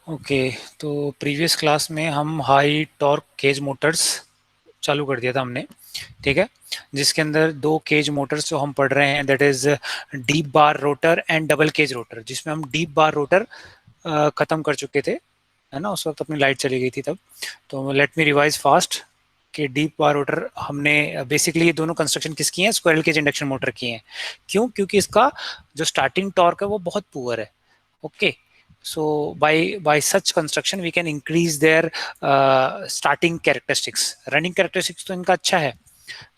Okay, तो previous class में हम हाई टॉर्क केज मोटर्स चालू कर दिया था हमने, ठीक है। जिसके अंदर दो केज मोटर्स जो हम पढ़ रहे हैं, that is deep bar rotor and double cage rotor, जिसमें हम डीप बार रोटर खत्म कर चुके थे, है ना। उस वक्त अपनी लाइट चली गई थी तब। तो लेट मी रिवाइज फास्ट कि डीप बार रोटर हमने बेसिकली ये दोनों कंस्ट्रक्शन किसकी हैं, स्क्विरल केज इंडक्शन मोटर की हैं। क्यों? क्योंकि इसका जो स्टार्टिंग टॉर्क है वो बहुत पुअर है। Okay, so by such construction we can increase their starting characteristics. running characteristics तो इनका अच्छा है,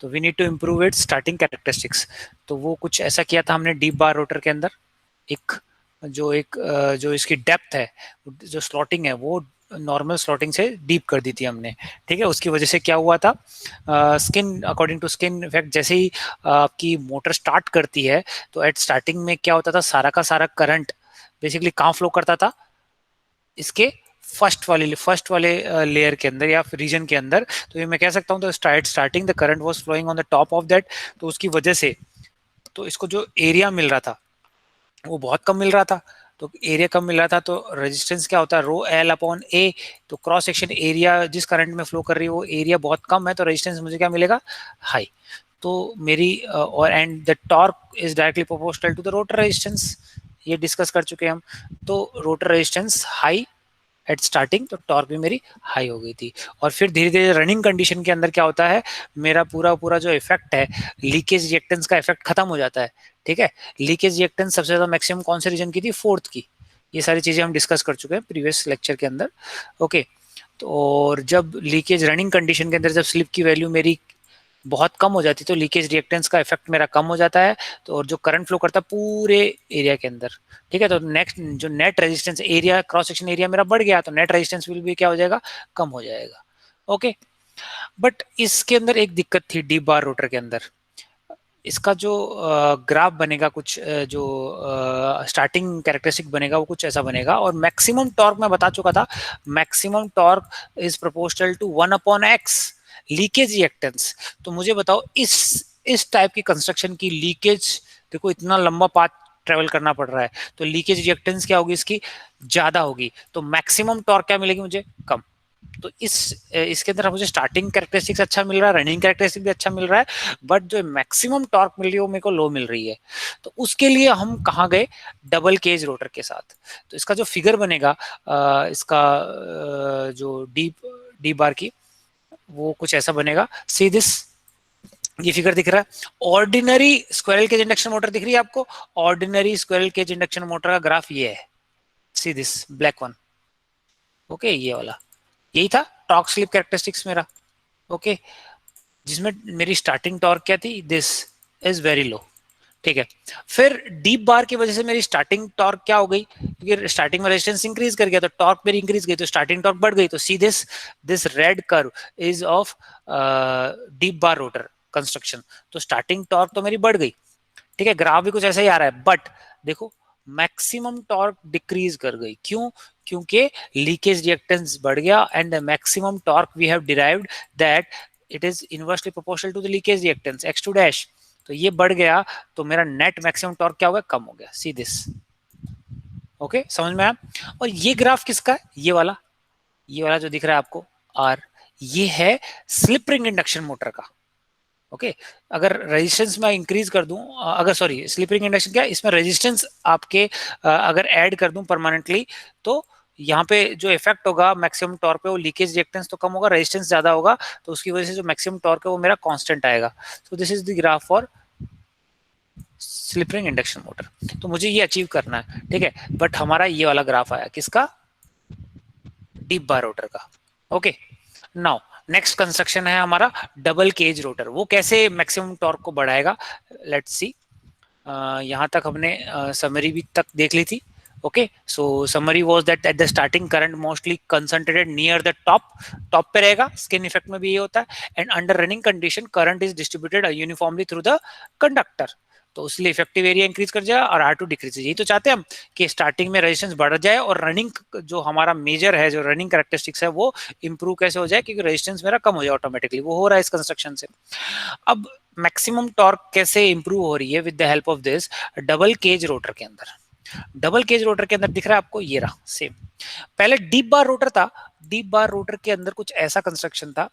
तो we need to improve its starting characteristics. तो वो कुछ ऐसा किया था हमने डीप बार रोटर के अंदर। जो इसकी डेप्थ है, जो स्लॉटिंग है, वो नॉर्मल स्लॉटिंग से डीप कर दी थी हमने, ठीक है। उसकी वजह से क्या हुआ था, skin according to skin effect, जैसे ही आपकी मोटर स्टार्ट करती है तो एट स्टार्टिंग में क्या होता था, सारा का सारा करंट बेसिकली कहाँ फ्लो करता था, इसके फर्स्ट वाले लेयर के अंदर या रीजन के अंदर। तो ये मैं कह सकता हूँ, तो starting the current was flowing on the top of that. तो उसकी वजह से तो इसको जो एरिया मिल रहा था वो बहुत कम मिल रहा था। तो एरिया कम मिल रहा था, तो रेजिस्टेंस क्या होता है, रो एल अपॉन ए। तो क्रॉस सेक्शन एरिया जिस करंट में फ्लो कर रही है वो एरिया बहुत कम है, तो रेजिस्टेंस मुझे क्या मिलेगा, हाई। तो मेरी और and the torque is directly proportional to the rotor resistance, ये डिस्कस कर चुके हैं हम। तो rotor resistance high at starting, तो टॉर्क भी मेरी हाई हो गई थी। और फिर धीरे धीरे रनिंग कंडीशन के अंदर क्या होता है, मेरा पूरा पूरा जो इफेक्ट है, लीकेज रिएक्टेंस का इफेक्ट खत्म हो जाता है, ठीक है। लीकेज रिएक्टेंस सबसे ज्यादा मैक्सिमम कौन से रीजन की थी, फोर्थ की। ये सारी चीजें हम डिस्कस कर चुके हैं प्रीवियस लेक्चर के अंदर। ओके, तो और जब लीकेज रनिंग कंडीशन के अंदर जब स्लिप की वैल्यू मेरी बहुत कम हो जाती है, तो लीकेज रिएक्टेंस का इफेक्ट मेरा कम हो जाता है। तो और जो करंट फ्लो करता है पूरे एरिया के अंदर, ठीक है। तो नेक्स्ट जो net resistance area, cross section area मेरा बढ़ गया, तो नेट रेजिस्टेंस विल भी क्या हो जाएगा, कम हो जाएगा। ओके, बट इसके अंदर एक दिक्कत थी डीप बार रोटर के अंदर। इसका जो ग्राफ बनेगा, कुछ जो स्टार्टिंग कैरेक्टरिस्टिक बनेगा वो कुछ ऐसा बनेगा। और मैक्सिमम टॉर्क मैं बता चुका था, maximum torque is proportional to 1/x leakage reactance. तो मुझे बताओ, इस टाइप की कंस्ट्रक्शन की लीकेज, देखो इतना लंबा पाथ ट्रेवल करना पड़ रहा है, तो लीकेज रिएक्टेंस क्या होगी, इसकी ज्यादा होगी। तो मैक्सिमम टॉर्क क्या मिलेगी मुझे, कम। तो इसके अंदर मुझे स्टार्टिंग कैरेक्टरिस्टिक्स अच्छा मिल रहा है, रनिंग कैरेक्टरिस्टिक भी अच्छा मिल रहा है, बट जो मैक्सिमम टॉर्क मिल रही है वो मेरे को लो मिल रही है। तो उसके लिए हम कहाँ गए, डबल केज रोटर के साथ। तो इसका जो फिगर बनेगा, इसका जो डीप डीप बार की, वो कुछ ऐसा बनेगा। सी दिस, ये फिगर दिख रहा है, ordinary squirrel cage induction motor दिख रही है आपको। Ordinary squirrel cage induction motor का ग्राफ ये है, see this black one. Okay, ये वाला यही था टॉर्क स्लिप कैरेक्टरिस्टिक्स मेरा। ओके, जिसमें मेरी स्टार्टिंग टॉर्क क्या थी, दिस इज वेरी लो, ठीक है। फिर डीप बार की वजह से मेरी स्टार्टिंग टॉर्क क्या हो गई, क्योंकि स्टार्टिंग में रेजिस्टेंस इंक्रीज कर गया, तो टॉर्क मेरी इंक्रीज गई, तो स्टार्टिंग टॉर्क बढ़ गई। तो see this, this red curve is of deep bar rotor construction. तो स्टार्टिंग टॉर्क तो मेरी बढ़ गई, ठीक है। ग्राफ भी कुछ ऐसा ही आ रहा है, बट देखो मैक्सिमम टॉर्क डिक्रीज कर गई। क्यों? क्योंकि लीकेज रिएक्टेंस बढ़ गया, and the maximum torque we have derived that it is inversely proportional to the leakage reactance x2 dash. तो ये बढ़ गया, तो मेरा नेट मैक्सिमम टॉर्क क्या हो गया, कम हो गया। सी दिस, ओके, समझ में आया। और ये ग्राफ किसका है, ये वाला जो दिख रहा है आपको आर, ये है स्लिप रिंग इंडक्शन मोटर का। ओके, अगर रेजिस्टेंस मैं इंक्रीज कर दूं, अगर सॉरी स्लिप रिंग इंडक्शन क्या, इसमें रेजिस्टेंस आपके अगर ऐड कर दूं परमानेंटली, तो यहाँ पे जो इफेक्ट होगा मैक्सिमम टॉर्क पे, वो लीकेज रिएक्टेंस तो कम होगा, रेजिस्टेंस ज्यादा होगा, तो उसकी वजह से जो मैक्सिमम टॉर्क है वो मेरा कांस्टेंट आएगा। सो this is the graph for slip ring induction motor. तो मुझे ये अचीव करना है, ठीक है। बट हमारा ये वाला ग्राफ आया किसका, डीप बार रोटर का। ओके, नाउ नेक्स्ट कंस्ट्रक्शन है हमारा डबल केज रोटर। वो कैसे मैक्सिमम टॉर्क को बढ़ाएगा, लेट्स सी। यहाँ तक हमने समरी भी तक देख ली थी। Okay, so summary was that at the starting current mostly concentrated near the top पे रहेगा, स्किन इफेक्ट में भी ये होता है। And under running condition current is distributed uniformly through the conductor. तो उसलिए इफेक्टिव एरिया इंक्रीज कर जाए और R2 डिक्रीज। यही तो चाहते हैं हम, कि स्टार्टिंग में रेजिस्टेंस बढ़ जाए और रनिंग जो हमारा मेजर है, जो रनिंग कैरेक्टरिस्टिक्स है, वो इंप्रूव कैसे हो जाए, क्योंकि रेजिस्टेंस मेरा कम हो जाए ऑटोमेटिकली। वो हो रहा है इस कंस्ट्रक्शन से। अब मैक्सिमम टॉर्क कैसे इंप्रूव हो रही है with the help of this double cage rotor के अंदर। डबल केज रोटर के अंदर दिख रहा है आपको, ये रहा सेम। पहले डीप बार रोटर था, डीप बार रोटर के अंदर कुछ ऐसा कंस्ट्रक्शन था,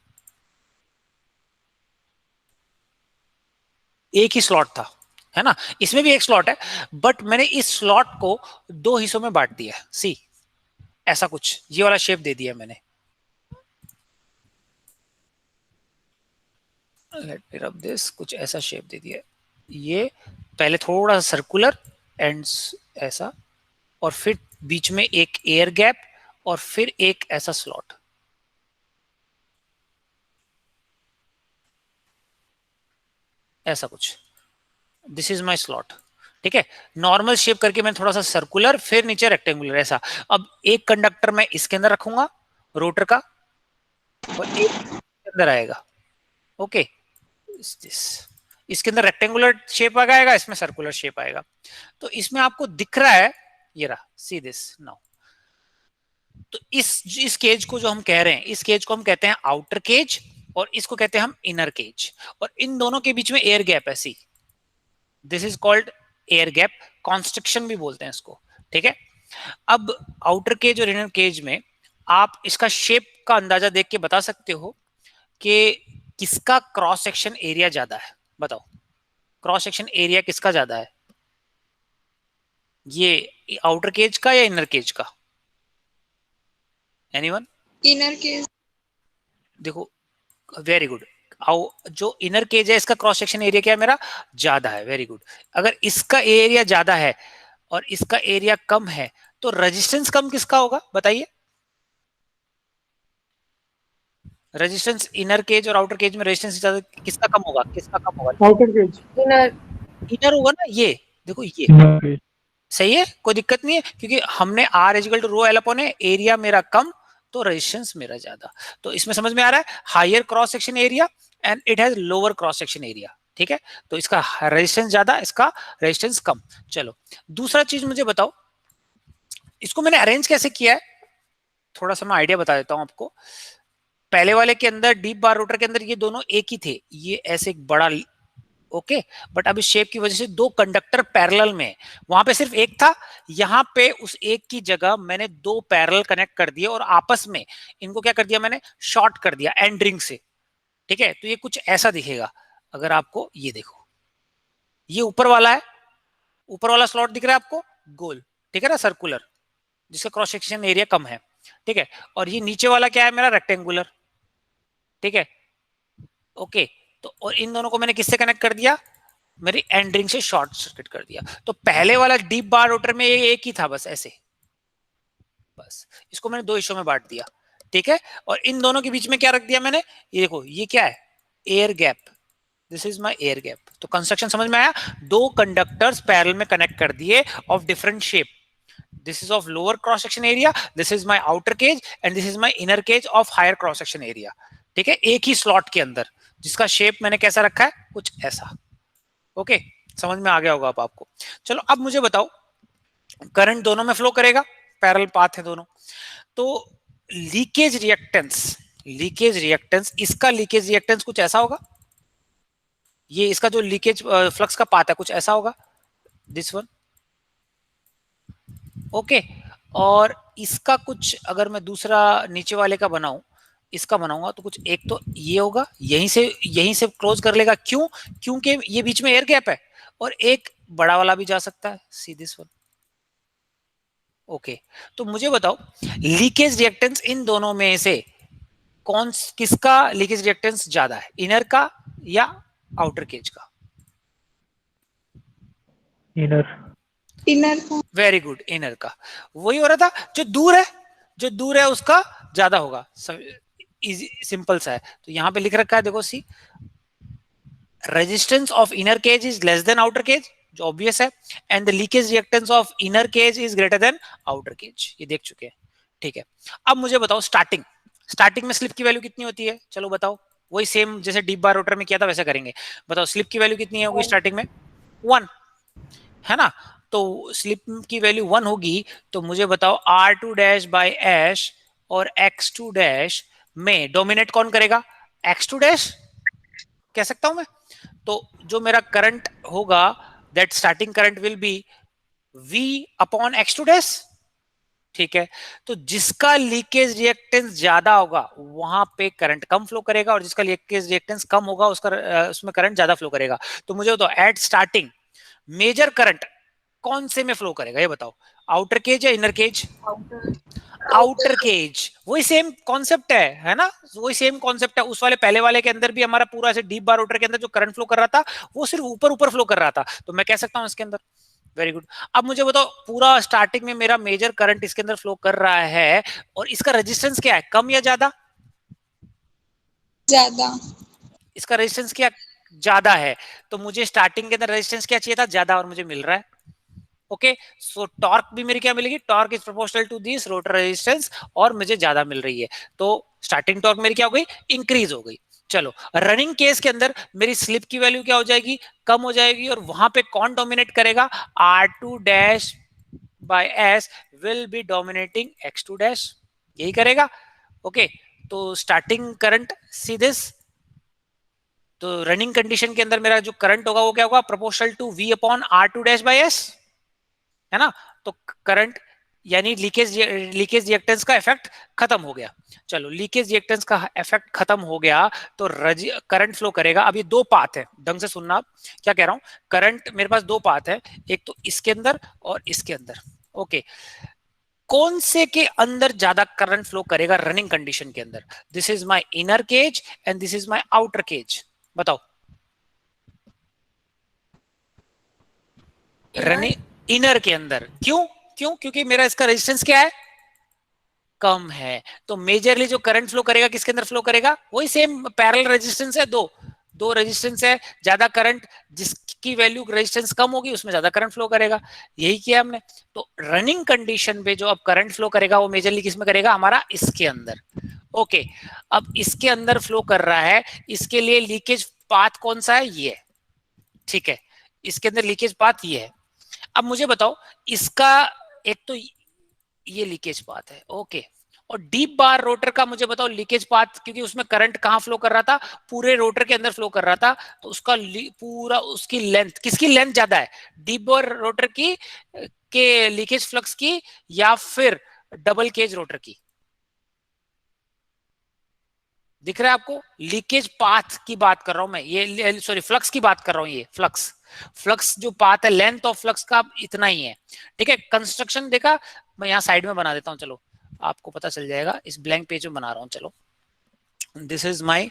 एक ही स्लॉट था, है ना, इसमें भी एक स्लॉट है, बट मैंने इस स्लॉट को दो हिस्सों में बांट दिया, सी ऐसा कुछ ये वाला शेप दे दिया मैंने। लेट मी रब दिस, कुछ ऐसा शेप दे दिया, ये पहले थोड़ा सा सर्कुलर एंड ऐसा, और फिर बीच में एक एयर गैप, और फिर एक ऐसा स्लॉट, ऐसा कुछ, दिस इज माई स्लॉट, ठीक है। नॉर्मल शेप करके मैं थोड़ा सा सर्कुलर, फिर नीचे रेक्टेंगुलर ऐसा। अब एक कंडक्टर मैं इसके अंदर रखूंगा रोटर का, और एक इसके अंदर आएगा, ओके, दिस, इसके अंदर रेक्टेंगुलर शेप आ जाएगा, इसमें सर्कुलर शेप आएगा। तो इसमें आपको दिख रहा है, ये रहा, सी दिस नाउ। तो इस केज को जो हम कह रहे हैं, इस केज को हम कहते हैं आउटर केज, और इसको कहते हैं हम इनर केज, और इन दोनों के बीच में एयर गैप है, see this is called air gap, constriction भी बोलते हैं इसको, ठीक है। अब आउटर केज और इनर केज में आप इसका शेप का अंदाजा देख के बता सकते हो कि किसका क्रॉस सेक्शन एरिया ज्यादा है, बताओ क्रॉस सेक्शन एरिया किसका ज्यादा है, ये आउटर केज का या इनर केज का, एनीवन? Inner cage. देखो, वेरी गुड, जो इनर केज है इसका क्रॉस सेक्शन एरिया क्या है मेरा, ज्यादा है, वेरी गुड। अगर इसका एरिया ज्यादा है और इसका एरिया कम है, तो रेजिस्टेंस कम किसका होगा बताइए, रेजिस्टेंस इनर केज और आउटर केज में रेजिस्टेंस ज्यादा किसका कम होगा, किसका कम होगा, आउटर केज, इनर। इनर होगा ना, ये देखो ये सही है, कोई दिक्कत नहीं है, क्योंकि हमने R is equal to rho L upon है, एरिया मेरा कम तो रेजिस्टेंस मेरा ज्यादा। तो इसमें समझ में आ रहा है, higher cross section area and it has lower cross section area, ठीक है। तो इसका रेजिस्टेंस ज्यादा, इसका रेजिस्टेंस कम। चलो दूसरा चीज मुझे बताओ, इसको मैंने अरेंज कैसे किया है, थोड़ा सा मैं आइडिया बता देता हूं आपको। पहले वाले के अंदर डीप बार रोटर के अंदर ये दोनों एक ही थे, ये ऐसे एक बड़ा, ओके, बट अब इस शेप की वजह से दो कंडक्टर पैरेलल में, वहां पे सिर्फ एक था, यहां पे उस एक की जगह मैंने दो पैरेलल कनेक्ट कर दिए, और आपस में इनको क्या कर दिया मैंने, शॉर्ट कर दिया एंड रिंग से, ठीक है। तो ये कुछ ऐसा दिखेगा, अगर आपको ये देखो, ये ऊपर वाला है, ऊपर वाला स्लॉट दिख रहा है आपको गोल, ठीक है ना, सर्कुलर, जिसका क्रॉस सेक्शन एरिया कम है, ठीक है। और ये नीचे वाला क्या है मेरा, रेक्टेंगुलर, ठीक है, ओके। तो और इन दोनों को मैंने किससे कनेक्ट कर दिया, मेरी एंड रिंग से शॉर्ट सर्किट कर दिया। तो पहले वाला डीप बार रोटर में एक ही था बस ऐसे, बस इसको मैंने दो हिस्सों में बांट दिया, ठीक है। और इन दोनों के बीच में क्या रख दिया मैंने, ये देखो ये क्या है, air gap, this is my air gap. तो कंस्ट्रक्शन समझ में आया, दो कंडक्टर्स पैरेलल में कनेक्ट कर दिए of different shape, this is of lower cross section area, this is my outer cage and this is my inner cage of higher cross section area, ठीक है, एक ही स्लॉट के अंदर, जिसका शेप मैंने कैसा रखा है, कुछ ऐसा, ओके। समझ में आ गया होगा अब आपको। चलो अब मुझे बताओ, करंट दोनों में फ्लो करेगा, पैरेलल पाथ है दोनों, तो लीकेज रिएक्टेंस, लीकेज रिएक्टेंस, इसका लीकेज रिएक्टेंस कुछ ऐसा होगा, ये इसका जो लीकेज फ्लक्स का पाथ है कुछ ऐसा होगा, दिस वन, ओके। और इसका कुछ अगर मैं दूसरा नीचे वाले का बनाऊं, इसका बनाऊंगा तो कुछ एक तो ये होगा, यहीं से क्लोज कर लेगा, क्यों, क्योंकि ये बीच में एयर गैप है, और एक बड़ा वाला भी जा सकता है, सी दिस वन, ओके। तो मुझे बताओ लीकेज रिएक्टेंस इन दोनों में से कौन, किसका लीकेज रिएक्टेंस ज्यादा है, इनर का या आउटर केज का, इनर, इनर का। वेरी गुड, इनर का। वही हो रहा था, जो दूर है, जो दूर है उसका ज्यादा होगा, इजी सिंपल सा है। तो यहाँ पे लिख रखा है देखो, see resistance of inner cage is less than outer cage, जो ऑब्वियस है, and the leakage reactance of inner cage is greater than outer cage, ये देख चुके हैं, ठीक है। अब मुझे बताओ स्टार्टिंग, स्टार्टिंग में स्लिप की वैल्यू कितनी होती है, चलो बताओ, वही सेम जैसे डीप बार रोटर में किया था वैसा करेंगे। बताओ स्लिप की वैल्यू कितनी होगी स्टार्टिंग में, 1, है ना। तो स्लिप की वैल्यू 1 होगी, तो मुझे बताओ R2 डैश बाई एश और X2 डैश में डोमिनेट कौन करेगा, X2 डैश कह सकता हूं मैं। तो जो मेरा करंट होगा, that starting current will be V upon X two dash, ठीक है। तो जिसका लीकेज रिएक्टेंस ज्यादा होगा वहां पे करंट कम फ्लो करेगा, और जिसका लीकेज रिएक्टेंस कम होगा उसका उसमें करंट ज्यादा फ्लो करेगा। तो मुझे तो एट स्टार्टिंग मेजर करंट कौन से में फ्लो करेगा ये बताओ, आउटर केज या इनर केज? Outer cage. वही सेम कॉन्सेप्ट है ना, वही सेम कॉन्सेप्ट है। उस वाले पहले वाले के अंदर भी हमारा पूरा ऐसे डीप बार रोटर के अंदर जो करंट फ्लो कर रहा था वो सिर्फ ऊपर ऊपर फ्लो कर रहा था, तो मैं कह सकता हूं इसके अंदर। Very good. अब मुझे बताओ पूरा स्टार्टिंग में मेरा मेजर करंट इसके अंदर फ्लो कर रहा है, और इसका रेजिस्टेंस क्या है, कम या ज्यादा? ज्यादा। इसका रेजिस्टेंस क्या, ज्यादा है। तो मुझे स्टार्टिंग के अंदर रेजिस्टेंस क्या चाहिए था, ज्यादा, और मुझे मिल रहा है। ओके, सो टॉर्क भी मेरी क्या मिलेगी, torque is proportional to this rotor resistance, और मुझे ज्यादा मिल रही है। तो स्टार्टिंग टॉर्क मेरी क्या हो गई, इंक्रीज हो गई। चलो रनिंग केस के अंदर मेरी स्लिप की वैल्यू क्या हो जाएगी, कम हो जाएगी, और वहां पे कौन डोमिनेट करेगा, R2 dash by S will be dominating X2 dash, यही करेगा। ओके, तो स्टार्टिंग करंट सी दिस, तो रनिंग कंडीशन के अंदर मेरा जो करंट होगा वो क्या होगा, proportional to V upon R2 dash by S, है ना। तो करंट यानी लीकेज रिएक्टेंस का इफेक्ट खत्म हो गया। चलो लीकेज रिएक्टेंस का इफेक्ट खत्म हो गया, तो करंट फ्लो करेगा। अब ये दो पाथ है, ढंग से सुनना आप क्या कह रहा हूं। करंट मेरे पास दो पाथ है, एक तो इसके अंदर और इसके अंदर। ओके, कौन से के अंदर ज्यादा करंट फ्लो करेगा रनिंग कंडीशन के अंदर? This is my inner cage and this is my outer cage, बताओ। इनर। रनिंग इनर के अंदर, क्यों? क्यों? क्योंकि मेरा इसका रेजिस्टेंस क्या है, कम है। तो मेजरली जो करंट फ्लो करेगा किसके अंदर फ्लो करेगा, वही सेम पैरेलल रेजिस्टेंस है, दो दो रेजिस्टेंस है, ज्यादा करंट जिसकी वैल्यू रेजिस्टेंस कम होगी उसमें ज्यादा करंट फ्लो करेगा, यही किया हमने। तो रनिंग कंडीशन पे जो अब करंट फ्लो करेगा वो मेजरली किसमें करेगा, हमारा इसके अंदर। ओके, अब इसके अंदर फ्लो कर रहा है, इसके लिए लीकेज पाथ कौन सा है, ये, ठीक है। इसके अंदर लीकेज पाथ ये है। अब मुझे बताओ इसका, एक तो ये लीकेज पाथ है, ओके। और डीप बार रोटर का मुझे बताओ लीकेज पाथ, क्योंकि उसमें करंट कहां फ्लो कर रहा था, पूरे रोटर के अंदर फ्लो कर रहा था, तो उसका पूरा उसकी लेंथ, किसकी लेंथ ज्यादा है, डीप बार रोटर की के लीकेज फ्लक्स की, या फिर डबल केज रोटर की? दिख रहा है आपको, लीकेज पाथ की बात कर रहा हूं मैं, ये सॉरी फ्लक्स की बात कर रहा हूं, ये फ्लक्स, फ्लक्स जो पाथ है, लेंथ ऑफ फ्लक्स का इतना ही है, ठीक है। कंस्ट्रक्शन देखा, मैं यहाँ साइड में बना देता हूँ, चलो आपको पता चल जाएगा, इस ब्लैंक पेज में बना रहा हूँ। चलो दिस इज माई,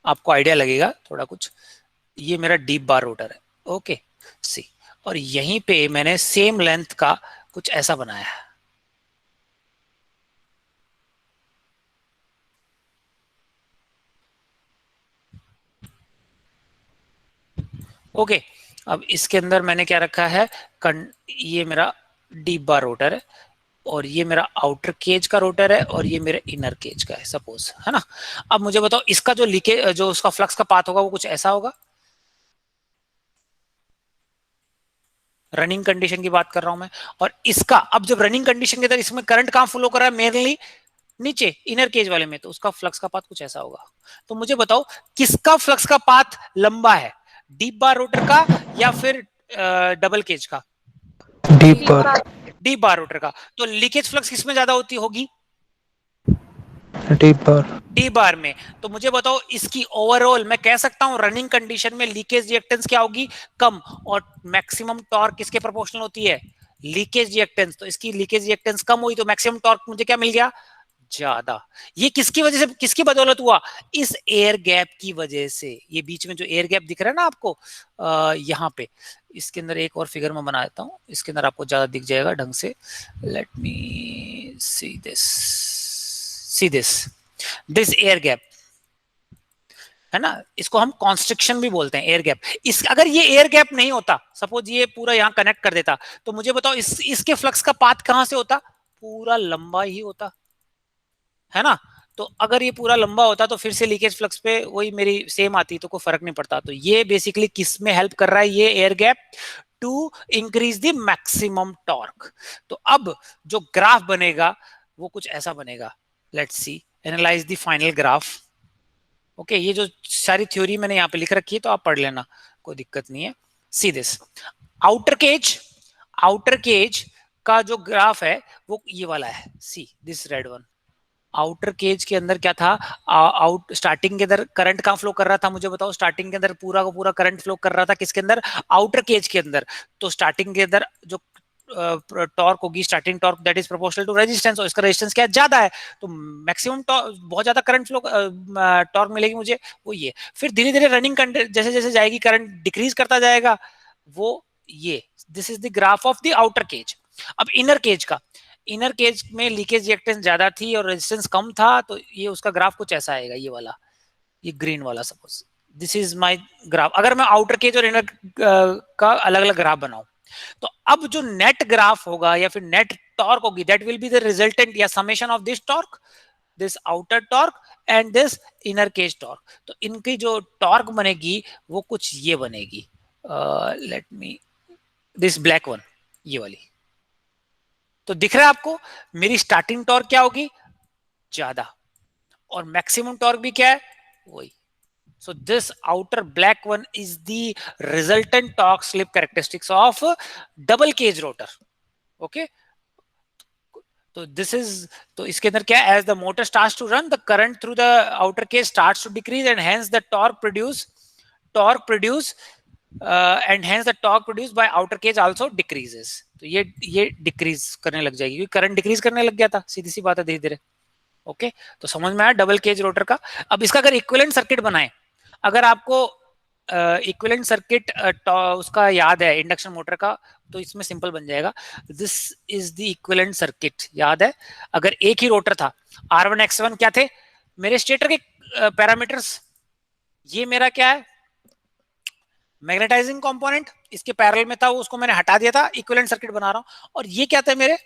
आपको आइडिया लगेगा थोड़ा कुछ, ये मेरा डीप बार रोटर है, ओके सी। और यहीं पे मैंने सेम लेंथ का कुछ ऐसा बनाया है, ओके। अब इसके अंदर मैंने क्या रखा है, ये मेरा डीप बार रोटर है, और ये मेरा आउटर केज का रोटर है, और ये मेरे इनर केज का है सपोज, है ना। अब मुझे बताओ इसका जो लीकेज, जो उसका फ्लक्स का पाथ होगा वो कुछ ऐसा होगा, रनिंग कंडीशन की बात कर रहा हूं मैं। और इसका अब जब रनिंग कंडीशन के अंदर इसमें करंट कहां फ्लो कर रहा है, मेनली नीचे इनर केज वाले में, तो उसका फ्लक्स का पाथ कुछ ऐसा होगा। तो मुझे बताओ किसका फ्लक्स का पाथ लंबा है, डीप बार रोटर का या फिर डबल केज का? डीप बार। डीप बार रोटर का। तो लीकेज फ्लक्स किसमें ज्यादा होती होगी, डीप बार। डी बार में। तो मुझे बताओ इसकी ओवरऑल मैं कह सकता हूं रनिंग कंडीशन में लीकेज रिएक्टेंस क्या होगी, कम, और मैक्सिमम टॉर्क किसके प्रोपोर्शनल होती है, लीकेज रिएक्टेंस। तो इसकी लीकेज रिएक्टेंस कम हुई तो मैक्सिमम टॉर्क मुझे क्या मिल गया, ज्यादा। ये किसकी वजह से, किसकी बदौलत हुआ, इस एयर गैप की वजह से। ये बीच में जो एयर गैप दिख रहा है ना आपको, यहाँ पे, इसके अंदर एक और फिगर में बना देता हूँ, इसके अंदर आपको ज्यादा दिख जाएगा ढंग से। Late me see this, see this air gap, है ना, इसको हम कॉन्स्ट्रिक्शन भी बोलते हैं, एयर गैप। इस अगर ये एयर गैप नहीं होता, सपोज ये पूरा यहाँ कनेक्ट कर देता, तो मुझे बताओ इसके फ्लक्स का पाथ कहां से होता, पूरा लंबा ही होता, है ना। तो अगर ये पूरा लंबा होता तो फिर से लीकेज फ्लक्स पे वही मेरी सेम आती, तो कोई फर्क नहीं पड़ता। तो ये बेसिकली किस में हेल्प कर रहा है, ये air gap, to increase the maximum torque. तो अब जो ग्राफ बनेगा वो कुछ ऐसा बनेगा, let's see, analyse the final graph. Okay, ये जो सारी थ्योरी मैंने यहाँ पे लिख रखी है तो आप पढ़ लेना, कोई दिक्कत नहीं है। See this, outer cage, outer cage का जो ग्राफ है वो ये वाला है, see this red one. Outer cage के अंदर क्या था, आउट स्टार्टिंग के अंदर करंट कहाँ फ्लो कर रहा था, मुझे बताओ। स्टार्टिंग के अंदर पूरा का पूरा करंट फ्लो कर रहा था किसके अंदर, आउटर केज के अंदर। तो स्टार्टिंग के अंदर जो टॉर्क होगी, starting torque that is proportional to resistance, और इसका रेजिस्टेंस क्या ज्यादा है, तो मैक्सिमम बहुत ज्यादा करंट फ्लो टॉर्क मिलेगी मुझे, वो ये। फिर धीरे धीरे रनिंग जैसे जैसे जाएगी करंट डिक्रीज करता जाएगा, वो ये। This is the graph of the outer cage. अब इनर केज का, इनर केज में लीकेज रिएक्टेंस ज्यादा थी और रेजिस्टेंस कम था, तो ये उसका ग्राफ कुछ ऐसा आएगा, ये वाला, ये ग्रीन वाला। Suppose this is my graph. अगर मैं आउटर केज और इनर का अलग अलग ग्राफ बनाऊं, तो अब जो नेट ग्राफ होगा या फिर नेट टॉर्क होगी, that will be the resultant या summation of this torque, this outer torque and this inner cage torque. तो इनकी जो टॉर्क बनेगी वो कुछ ये बनेगी, let me, this black one, ये वाली। तो दिख रहा है आपको, मेरी स्टार्टिंग टॉर्क क्या होगी, ज्यादा, और मैक्सिमम टॉर्क भी क्या है, वही। So this outer black one is the resultant torque slip characteristics of double cage rotor. Okay. तो this is, तो इसके अंदर क्या है, as the motor starts to run, the current through the outer cage starts to decrease, and hence the torque produced by outer cage also decreases. तो ये decrease करने लग जाएगी, क्योंकि करंट डिक्रीज करने लग गया था, सीधी सी बात है, धीरे धीरे। ओके, तो समझ में आया डबल केज रोटर का। अब इसका अगर इक्विवेलेंट सर्किट बनाए, अगर आपको इक्विवेलेंट सर्किट उसका याद है इंडक्शन मोटर का, तो इसमें सिंपल बन जाएगा। This is the equivalent circuit, याद है। अगर एक ही रोटर था, R1 X1 क्या थे मेरे स्टेटर के पैरामीटर्स, ये मेरा क्या है, मैग्नेटाइजिंग कंपोनेंट, इसके पैरेलल में था, उसको मैंने हटा दिया था, इक्विवेलेंट सर्किट बना रहा हूं। और ये क्या था मेरे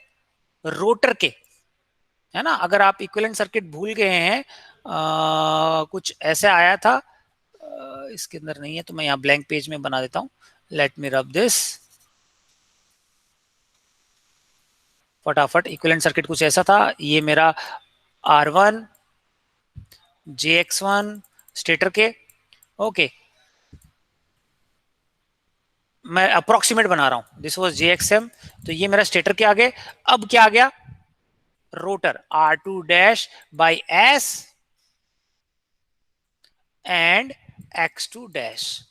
रोटर के, है ना। अगर आप इक्विवेलेंट सर्किट भूल गए हैं, कुछ ऐसे आया था, इसके अंदर नहीं है, तो मैं यहाँ ब्लैंक पेज में बना देता हूँ। लेट मी रब दिस फटाफट। इक्विवेलेंट सर्किट कुछ ऐसा था, ये मेरा R1 JX1 स्टेटर के, ओके, मैं अप्रोक्सीमेट बना रहा हूं, दिस वाज JXM। तो ये मेरा स्टेटर के आगे, अब क्या आ गया, rotor R2 dash by S and X2 dash.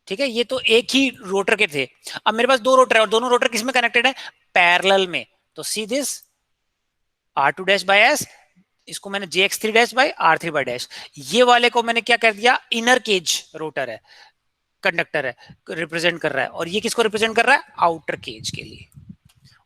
ठीक है, ये तो एक ही रोटर के थे। अब मेरे पास दो रोटर है, और दोनों रोटर किसमें कनेक्टेड है, पैरेलल में। तो see this R2 dash by S, इसको मैंने JX3 dash by R3 by dash, ये वाले को मैंने क्या कर दिया, इनर केज रोटर है, कंडक्टर है, रिप्रेजेंट कर रहा है। और ये किसको रिप्रेजेंट कर रहा है, आउटर केज के लिए।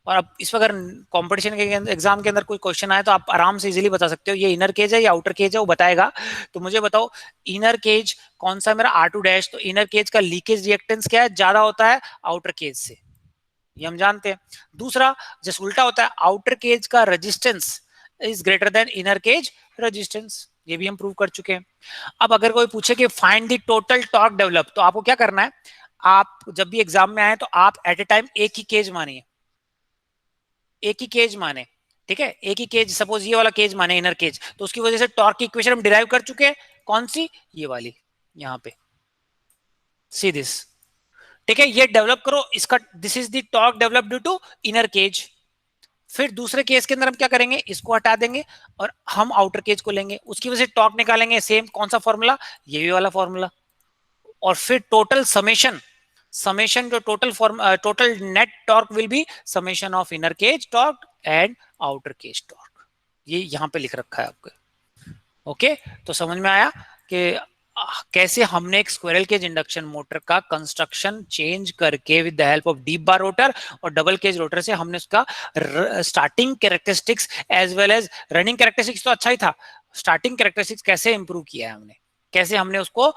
और अब इस पर अगर कंपटीशन के एग्जाम के अंदर कोई क्वेश्चन आए, तो आप आराम से इजीली बता सकते हो ये इनर केज है या आउटर केज है, वो बताएगा। तो मुझे बताओ इनर केज कौन सा मेरा R2 डैश, तो इनर केज का लीकेज रिएक्टेंस क्या है, ज्यादा होता है आउटर केज से, ये हम जानते हैं। दूसरा जैसे उल्टा होता है, आउटर केज का resistance is greater than inner cage resistance, ये भी हम प्रूव कर चुके हैं। अब अगर कोई पूछे कि find the total torque develop, तो आपको क्या करना है, आप जब भी एग्जाम में आए तो आप एट ए टाइम एक ही केज मानिए, एक ही केज माने, ठीक है, एक ही केज। सपोज ये वाला केज माने इनर केज, तो उसकी वजह से टॉर्क की इक्वेशन हम डिराइव कर चुके हैं, कौन सी, ये वाली, यहाँ पे सी दिस। ठीक है, ये डेवलप करो इसका, this is the torque develop due to inner cage. फिर दूसरे केस के अंदर हम क्या करेंगे, इसको हटा देंगे और हम आउटर केज को लेंगे, उसकी वजह से टॉर्क निकालेंगे, सेम कौन सा फॉर्मूला, ये भी वाला फॉर्मूला। और फिर टोटल समेशन, समेशन जो total net torque will be summation of inner cage torque and outer cage torque, ये यहां पे लिख रखा है आपके। ओके, तो समझ में आया कि कैसे हमने एक स्क्विरल केज इंडक्शन मोटर का कंस्ट्रक्शन चेंज करके with the help of deep bar rotor और डबल केज रोटर से हमने उसका starting characteristics as well as running characteristics तो अच्छा ही था, स्टार्टिंग कैरेक्टरिस्टिक्स कैसे इंप्रूव किया है हमने, कैसे हमने उसको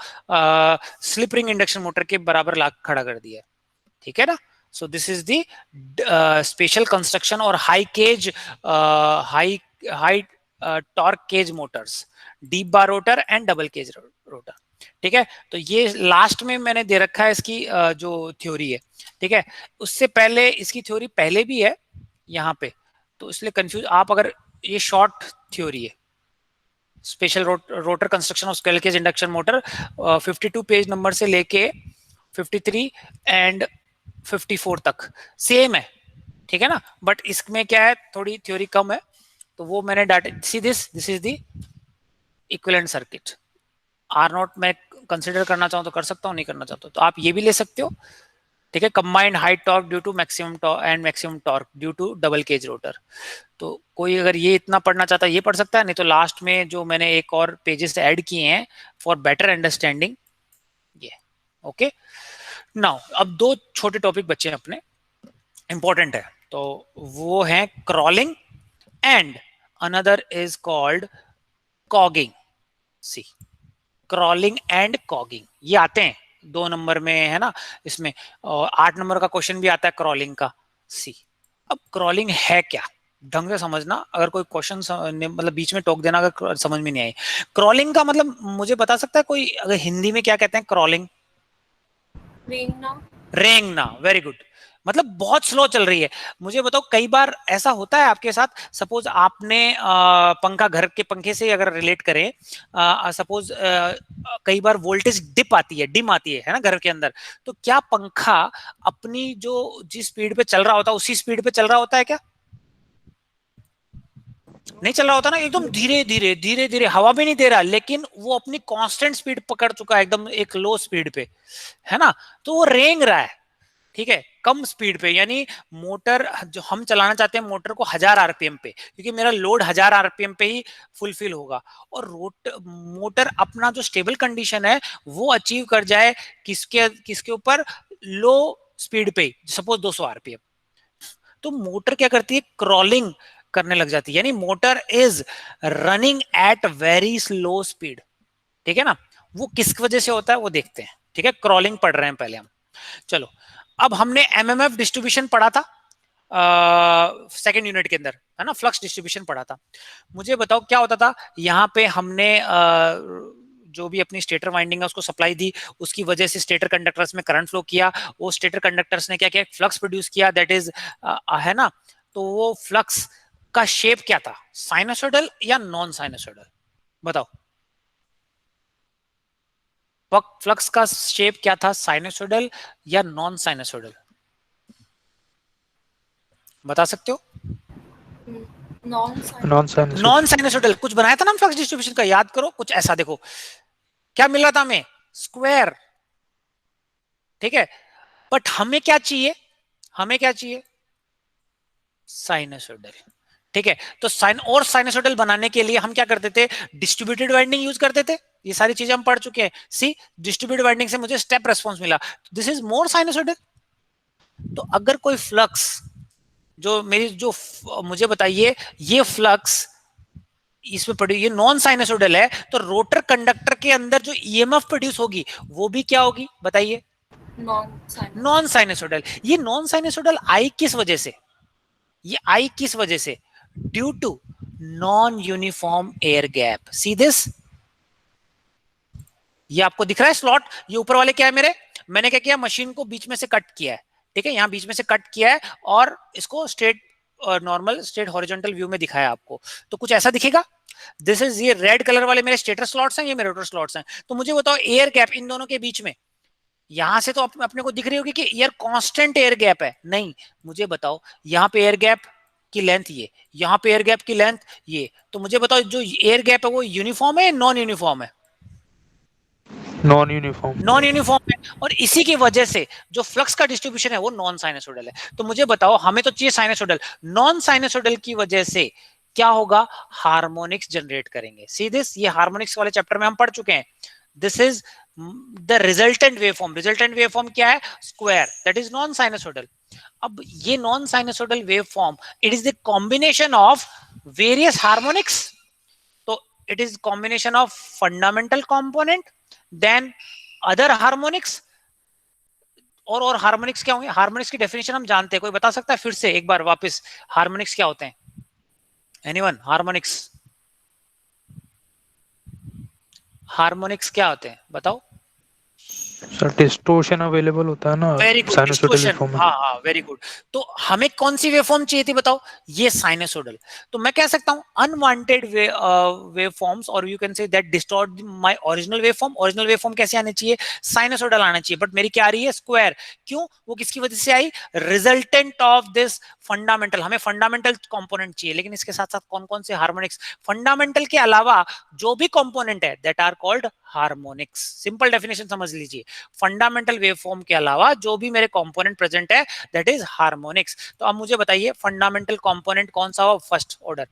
स्लिप रिंग इंडक्शन मोटर के बराबर ला खड़ा कर दिया। ठीक है ना। So this is the special construction और high cage high torque cage motors, deep bar rotor and double cage rotor. ठीक है, तो ये लास्ट में मैंने दे रखा है इसकी जो थ्योरी है। ठीक है, उससे पहले इसकी थ्योरी पहले भी है यहाँ पे, तो इसलिए कंफ्यूज आप, अगर ये शॉर्ट थ्योरी है, special rotor construction of squirrel cage induction motor, 52 page number से लेके 53 एंड 54 तक सेम है, ठीक है ना, बट इसमें क्या है, थोड़ी थ्योरी कम है, तो वो मैंने data, see this is the equivalent circuit. R naught मैं कंसिडर करना चाहूँ तो कर सकता हूँ, नहीं करना चाहता तो आप ये भी ले सकते हो, ठीक है। Combined height torque due to maximum torque and maximum torque due to double cage rotor. तो कोई अगर ये इतना पढ़ना चाहता है ये पढ़ सकता है, नहीं तो लास्ट में जो मैंने एक और पेजेस ऐड किए हैं फॉर बेटर अंडरस्टैंडिंग ये। ओके, नाउ अब दो छोटे टॉपिक बच्चे हैं अपने, इंपॉर्टेंट है, तो वो है crawling and another is called cogging. See, crawling and cogging ये आते हैं 2 नंबर में, है ना, इसमें, और 8 नंबर का क्वेश्चन भी आता है क्रॉलिंग का। सी, अब क्रॉलिंग है क्या, ढंग से समझना, अगर कोई क्वेश्चन मतलब बीच में टोक देना अगर समझ में नहीं आई। क्रॉलिंग का मतलब मुझे बता सकता है कोई, अगर हिंदी में क्या कहते हैं क्रॉलिंग? रेंगना। रेंगना, वेरी गुड। मतलब बहुत स्लो चल रही है। मुझे बताओ, कई बार ऐसा होता है आपके साथ, सपोज आपने पंखा, घर के पंखे से अगर रिलेट करें, सपोज कई बार वोल्टेज डिप आती है, डिम आती है ना घर के अंदर, तो क्या पंखा अपनी जो जिस स्पीड पे चल रहा होता है उसी स्पीड पे चल रहा होता है क्या? नहीं चल रहा होता ना, एकदम धीरे धीरे धीरे धीरे, हवा भी नहीं दे रहा, लेकिन वो अपनी कांस्टेंट स्पीड पकड़ चुका है एकदम एक लो स्पीड पे, है ना, तो वो रेंग रहा है, ठीक है, कम स्पीड पे। यानी मोटर जो हम चलाना चाहते हैं मोटर को 1000 आरपीएम पे, क्योंकि मेरा लोड 1000 आरपीएम पे ही फुलफिल होगा, और मोटर अपना जो स्टेबल कंडीशन है वो अचीव कर जाए किसके किसके ऊपर, लो स्पीड पे, सपोज 200 आरपीएम। तो मोटर क्या करती है, क्रॉलिंग करने लग जाती है, यानी motor is running at very slow speed, ठीक है ना। वो किस वजह से होता है वो देखते हैं, ठीक है, क्रॉलिंग पढ़ रहे हैं पहले हम। चलो, अब हमने एमएमएफ डिस्ट्रीब्यूशन पढ़ा था सेकेंड यूनिट के अंदर, है ना, फ्लक्स डिस्ट्रीब्यूशन पढ़ा था। मुझे बताओ क्या होता था, यहाँ पे हमने जो भी अपनी स्टेटर वाइंडिंग है उसको सप्लाई दी, उसकी वजह से स्टेटर कंडक्टर्स में करंट फ्लो किया, वो स्टेटर कंडक्टर्स ने क्या किया, फ्लक्स प्रोड्यूस किया, दैट इज, है ना, तो वो फ्लक्स का शेप क्या था, साइनोसोडल या नॉन साइनोसोडल? बताओ, फ्लक्स का शेप क्या था, साइनोसोडल या नॉन साइनोसोडल? बता सकते हो? Non sinusoidal. Non sinusoidal. कुछ बनाया था ना फ्लक्स डिस्ट्रीब्यूशन का, याद करो, कुछ ऐसा देखो, क्या मिल रहा था हमें, स्क्वायर, ठीक है, बट हमें क्या चाहिए, हमें क्या चाहिए, साइनोसोडल, ठीक है। तो साइन और साइनोसोडल बनाने के लिए हम क्या करते थे, डिस्ट्रीब्यूटेड वाइंडिंग यूज करते थे, ये सारी चीजें हम पढ़ चुके हैं। सी, डिस्ट्रीब्यूटेड वाइंडिंग से मुझे स्टेप रेस्पॉन्स मिला, दिस इज मोर साइनोसोडल। तो अगर कोई फ्लक्स, जो मेरी जो मुझे बताइए, ये फ्लक्स इसमें ये नॉन साइनोसोडल है, तो रोटर कंडक्टर के अंदर जो ईएमएफ प्रोड्यूस होगी वो भी क्या होगी, बताइए, नॉन साइनोसोडल। ये नॉन साइनोसोडल आई किस वजह से, ये आई किस वजह से, due to non uniform air gap. See this, ये आपको दिख रहा है स्लॉट, ये ऊपर वाले क्या है मेरे, मैंने क्या किया, मशीन को बीच में से कट किया है, ठीक है, यहाँ बीच में से कट किया है, और इसको straight normal straight horizontal view में दिखाया आपको, तो कुछ ऐसा दिखेगा। दिस इज, ये रेड कलर वाले मेरे स्टेटर स्लॉट्स हैं, ये मेरे रोटर स्लॉट्स हैं। तो मुझे बताओ, एयर गैप इन दोनों के बीच में, यहां से तो अपने को दिख रही होगी कि एयर कांस्टेंट एयर गैप है, नहीं, मुझे बताओ यहाँ पे एयर गैप की लेंथ ये, यहाँ पे एयर गैप की लेंथ ये, तो मुझे बताओ जो एयर गैप है वो यूनिफॉर्म है, नॉन यूनिफॉर्म है? Non uniform. नॉन यूनिफॉर्म है, और इसी की वजह से जो फ्लक्स का डिस्ट्रीब्यूशन है वो नॉन साइनोसोडल है। तो मुझे बताओ, हमें तो चाहिए साइनोसोडल, नॉन साइनोसोडल की वजह से क्या होगा, हार्मोनिक्स जनरेट करेंगे। सी दिस, ये हार्मोनिक्स वाले चैप्टर में हम पढ़ चुके हैं। This is the resultant waveform, resultant waveform क्या है, square, that is non sinusoidal. अब ये non sinusoidal waveform, it is the combination of various harmonics, तो it is combination of fundamental component, then other harmonics, और harmonics क्या होंगे, harmonics की definition हम जानते हैं, कोई बता सकता है फिर से एक बार वापस, हार्मोनिक्स क्या होते हैं, एनीवन, हार्मोनिक्स, हार्मोनिक्स क्या होते हैं बताओ? सर डिस्टोर्शन अवेलेबल होता है ना very good, sinusoidal distortion, waveform में। हाँ हाँ, वेरी गुड। तो हमें कौन सी वेवफॉर्म चाहिए थी बताओ? ये साइनसोइडल। तो मैं कह सकता हूं अनवांटेड वेवफॉर्म्स, और you can say that distort my original waveform. Original waveform कैसे आने चाहिए? साइनसोइडल आना चाहिए, बट मेरी क्या आ रही है? स्क्वायर। क्यों? वो किसकी वजह से आई? Resultant of this fundamental. हमें फंडामेंटल कंपोनेंट चाहिए, लेकिन इसके साथ साथ कौन कौन से हार्मोनिक्स? फंडामेंटल के अलावा जो भी कंपोनेंट है that are called harmonics. Simple definition समझ लीजिए, फंडामेंटल वेवफॉर्म के अलावा जो भी मेरे कंपोनेंट प्रेजेंट है दैट इज हार्मोनिक्स। तो अब मुझे बताइए फंडामेंटल कंपोनेंट कौन सा हो? First order.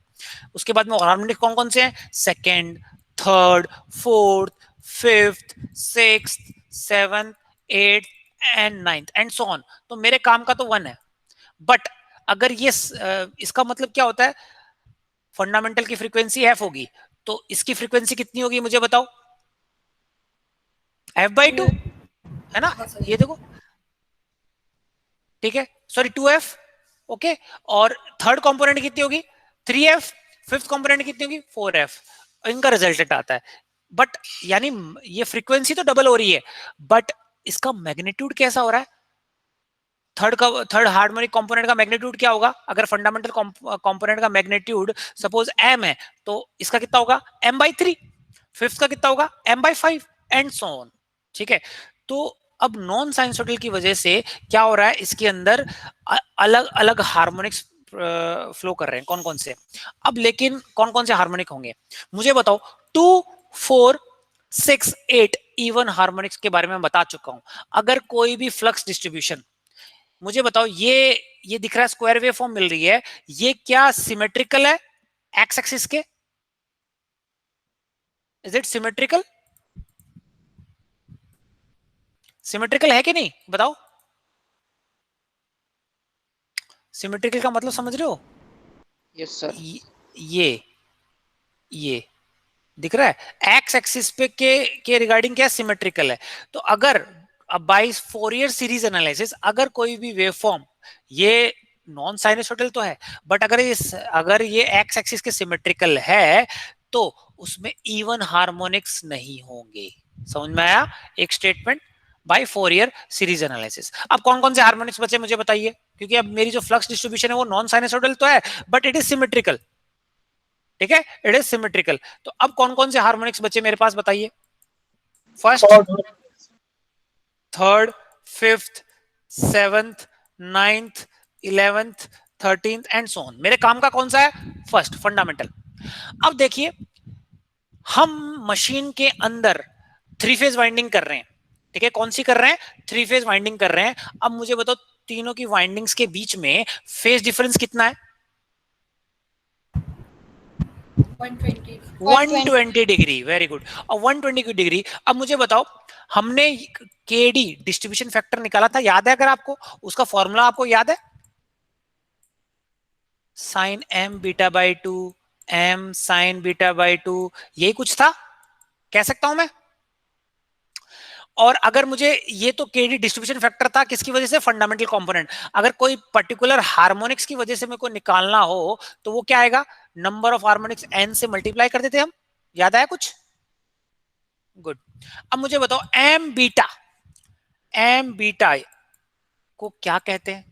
उसके बाद में हार्मोनिक कौन कौन से हैं? Second, third, fourth, fifth, sixth, seventh, eight and ninth and so on. तो मेरे काम का तो वन है, बट अगर ये इसका मतलब क्या होता है? फंडामेंटल की फ्रीक्वेंसी एफ होगी, तो इसकी फ्रीक्वेंसी कितनी होगी मुझे बताओ? f/2 है ना? ये देखो, ठीक है, सॉरी 2f। ओके, और थर्ड कंपोनेंट कितनी होगी? 3f। फिफ्थ कंपोनेंट कितनी होगी? 4f। इनका रिजल्टेंट आता है, बट यानी ये फ्रीक्वेंसी तो डबल हो रही है, बट इसका मैग्नीट्यूड कैसा हो रहा है? थर्ड हार्मोनिक कंपोनेंट का मैग्नीट्यूड क्या होगा? अगर फंडामेंटल कंपोनेंट का मैग्नीट्यूड सपोज m है, तो इसका कितना होगा? m/3। फिफ्थ का कितना होगा? m/5 and so on. ठीक है, तो अब नॉन साइनसोइडल की वजह से क्या हो रहा है? इसके अंदर अलग अलग हार्मोनिक्स फ्लो कर रहे हैं। कौन कौन से? अब लेकिन कौन कौन से हार्मोनिक होंगे मुझे बताओ? 2, 4, 6, 8 इवन हार्मोनिक्स के बारे में बता चुका हूं। अगर कोई भी फ्लक्स डिस्ट्रीब्यूशन, मुझे बताओ, ये दिख रहा है स्क्वायर वेव फॉर्म मिल रही है, ये क्या सिमेट्रिकल है एक्स एक्सिस के? Is it symmetrical? सिमेट्रिकल है कि नहीं बताओ? सिमेट्रिकल का मतलब समझ रहे हो? Yes sir. ये ये दिख रहा है एक्स एक्सिस पे के रिगार्डिंग क्या सिमेट्रिकल है। तो अगर अब बाई फोरियर सीरीज एनालिसिस, अगर कोई भी वेव फॉर्म, ये नॉन साइनसोइडल तो है, बट अगर ये एक्स एक्सिस के सिमेट्रिकल है, तो उसमें इवन हार्मोनिक्स नहीं होंगे। समझ में आया? एक statement by Fourier series analysis. अब कौन कौन से हार्मोनिक्स बचे मुझे बताइए, क्योंकि अब मेरी जो फ्लक्स डिस्ट्रीब्यूशन है वो नॉन साइनसोइडल तो है, बट इट इज सिमेट्रिकल। ठीक है, इट इज सिमेट्रिकल। तो अब कौन कौन से हार्मोनिक्स बचे मेरे पास बताइए? First, third, fifth, seventh, ninth, 11th, 13th and so on. मेरे काम का कौन सा है? First, fundamental. अब देखिए, हम मशीन के अंदर 3 फेज वाइंडिंग कर रहे हैं। ठीक है, कौन सी कर रहे हैं? 3 फेज वाइंडिंग कर रहे हैं। अब मुझे बताओ, तीनों की वाइंडिंग्स के बीच में फेज डिफरेंस कितना है? 120 डिग्री। Very good. और 120 डिग्री। अब मुझे बताओ, हमने केडी डिस्ट्रीब्यूशन फैक्टर निकाला था, याद है अगर आपको? उसका फॉर्मूला आपको याद है? साइन m β/2, m साइन β/2, यही कुछ था, कह सकता हूं मैं। और अगर मुझे, ये तो केडी डिस्ट्रीब्यूशन फैक्टर था किसकी वजह से? Fundamental component. अगर कोई पर्टिकुलर हार्मोनिक्स की वजह से मेरे को निकालना हो, तो वो क्या आएगा? नंबर ऑफ हार्मोनिक्स n से मल्टीप्लाई कर देते हम। याद आया कुछ? गुड। अब मुझे बताओ, एम बीटा को क्या कहते हैं?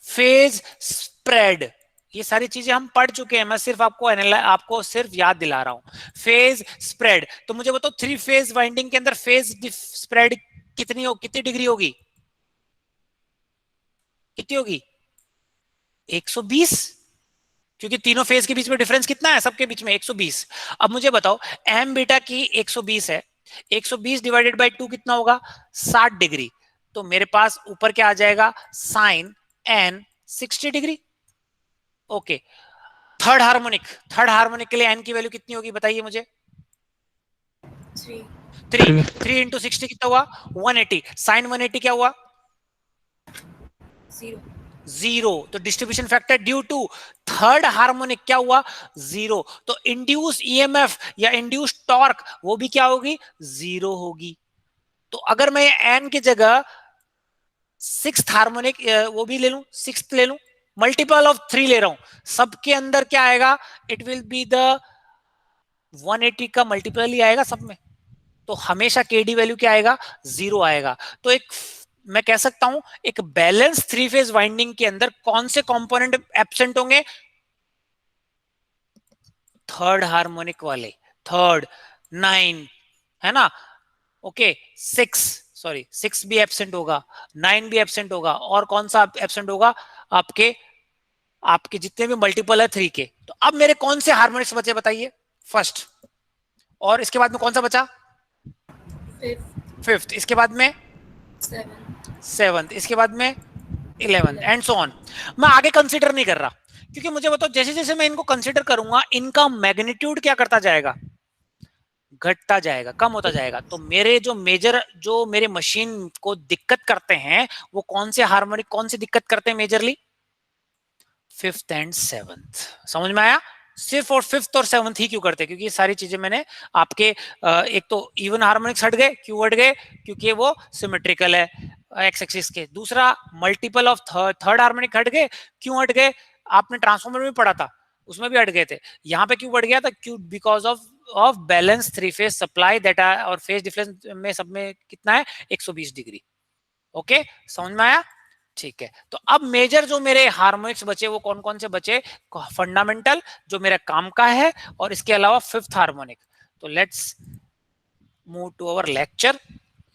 Phase spread. ये सारी चीजें हम पढ़ चुके हैं, मैं सिर्फ आपको सिर्फ याद दिला रहा हूं। Phase spread. तो मुझे बताओ, 3 फेज वाइंडिंग के अंदर फेज स्प्रेड कितनी डिग्री होगी? कितनी होगी? 120, क्योंकि तीनों फेज के बीच में डिफरेंस कितना है? सबके बीच में 120। अब मुझे बताओ, एम बीटा की 120 है, 120 डिवाइडेड बाय 2 कितना होगा? 60 डिग्री। तो मेरे पास ऊपर क्या आ जाएगा? Sine N 60 degree. Okay. Third harmonic के लिए एन की वैल्यू कितनी होगी बताइए मुझे? 3 इंटू 60 कितना हुआ? 180। साइन 180 क्या हुआ? 0। तो distribution factor due to third harmonic क्या हुआ? 0। तो इंड्यूस ईएमएफ या इंड्यूस टॉर्क वो भी क्या होगी? 0 होगी। तो अगर मैं एन की जगह सिक्स्थ हार्मोनिक वो भी ले लूं, सिक्स्थ ले लूं, मल्टीपल ऑफ 3 ले रहा हूं, सबके अंदर क्या आएगा? इट विल बी द 180 का मल्टीपल ही आएगा सब में। तो हमेशा KD वैल्यू क्या आएगा, 0 आएगा। तो एक मैं कह सकता हूं एक बैलेंस 3 फेज वाइंडिंग के अंदर कौन से कंपोनेंट एब्सेंट होंगे, थर्ड हार्मोनिक वाले, थर्ड, 9 है ना, ओके, 6 भी एब्सेंट होगा, 9 भी एब्सेंट होगा, और कौन सा एब्सेंट होगा, आपके आपके जितने भी मल्टीपल है 3 के। तो अब मेरे कौन से हार्मोनिक्स बचे बताइए, फर्स्ट, और इसके बाद में कौन सा बचा, फिफ्थ, इसके बाद में सेवंथ, इसके बाद में 11th एंड सो ऑन। मैं आगे कंसीडर नहीं कर रहा, क्योंकि मुझे बताओ जैसे जैसे मैं इनको कंसीडर करूंगा इनका मैग्नीट्यूड क्या करता जाएगा, घटता जाएगा, कम होता जाएगा। तो मेरे जो मेजर, जो मेरे मशीन को दिक्कत करते हैं वो कौन से हार्मोनिक, कौन से दिक्कत करते हैं मेजरली, फिफ्थ एंड सेवंथ। समझ में आया, सिर्फ और फिफ्थ और सेवंथ ही क्यों करते हैं, क्योंकि ये सारी चीजें मैंने आपके एक तो इवन हार्मोनिक्स हट गए, क्यों हट गए, क्योंकि वो सिमेट्रिकल है एक्स एक्सिस के। दूसरा मल्टीपल ऑफ थर्ड हार्मोनिक हट गए, क्यों हट गए, आपने ट्रांसफॉर्मर में पढ़ा था उसमें भी हट गए थे। यहाँ पे क्यों बढ़ गया था, क्यों, because of balance 3 phase supply that are, और फेज डिफरेंस में सब में कितना है, 120 डिग्री। ओके, समझ में आया, ठीक है। तो अब मेजर जो मेरे हार्मोनिक्स बचे वो कौन कौन से बचे, फंडामेंटल जो मेरा काम का है, और इसके अलावा फिफ्थ हार्मोनिक। तो let's move to our lecture.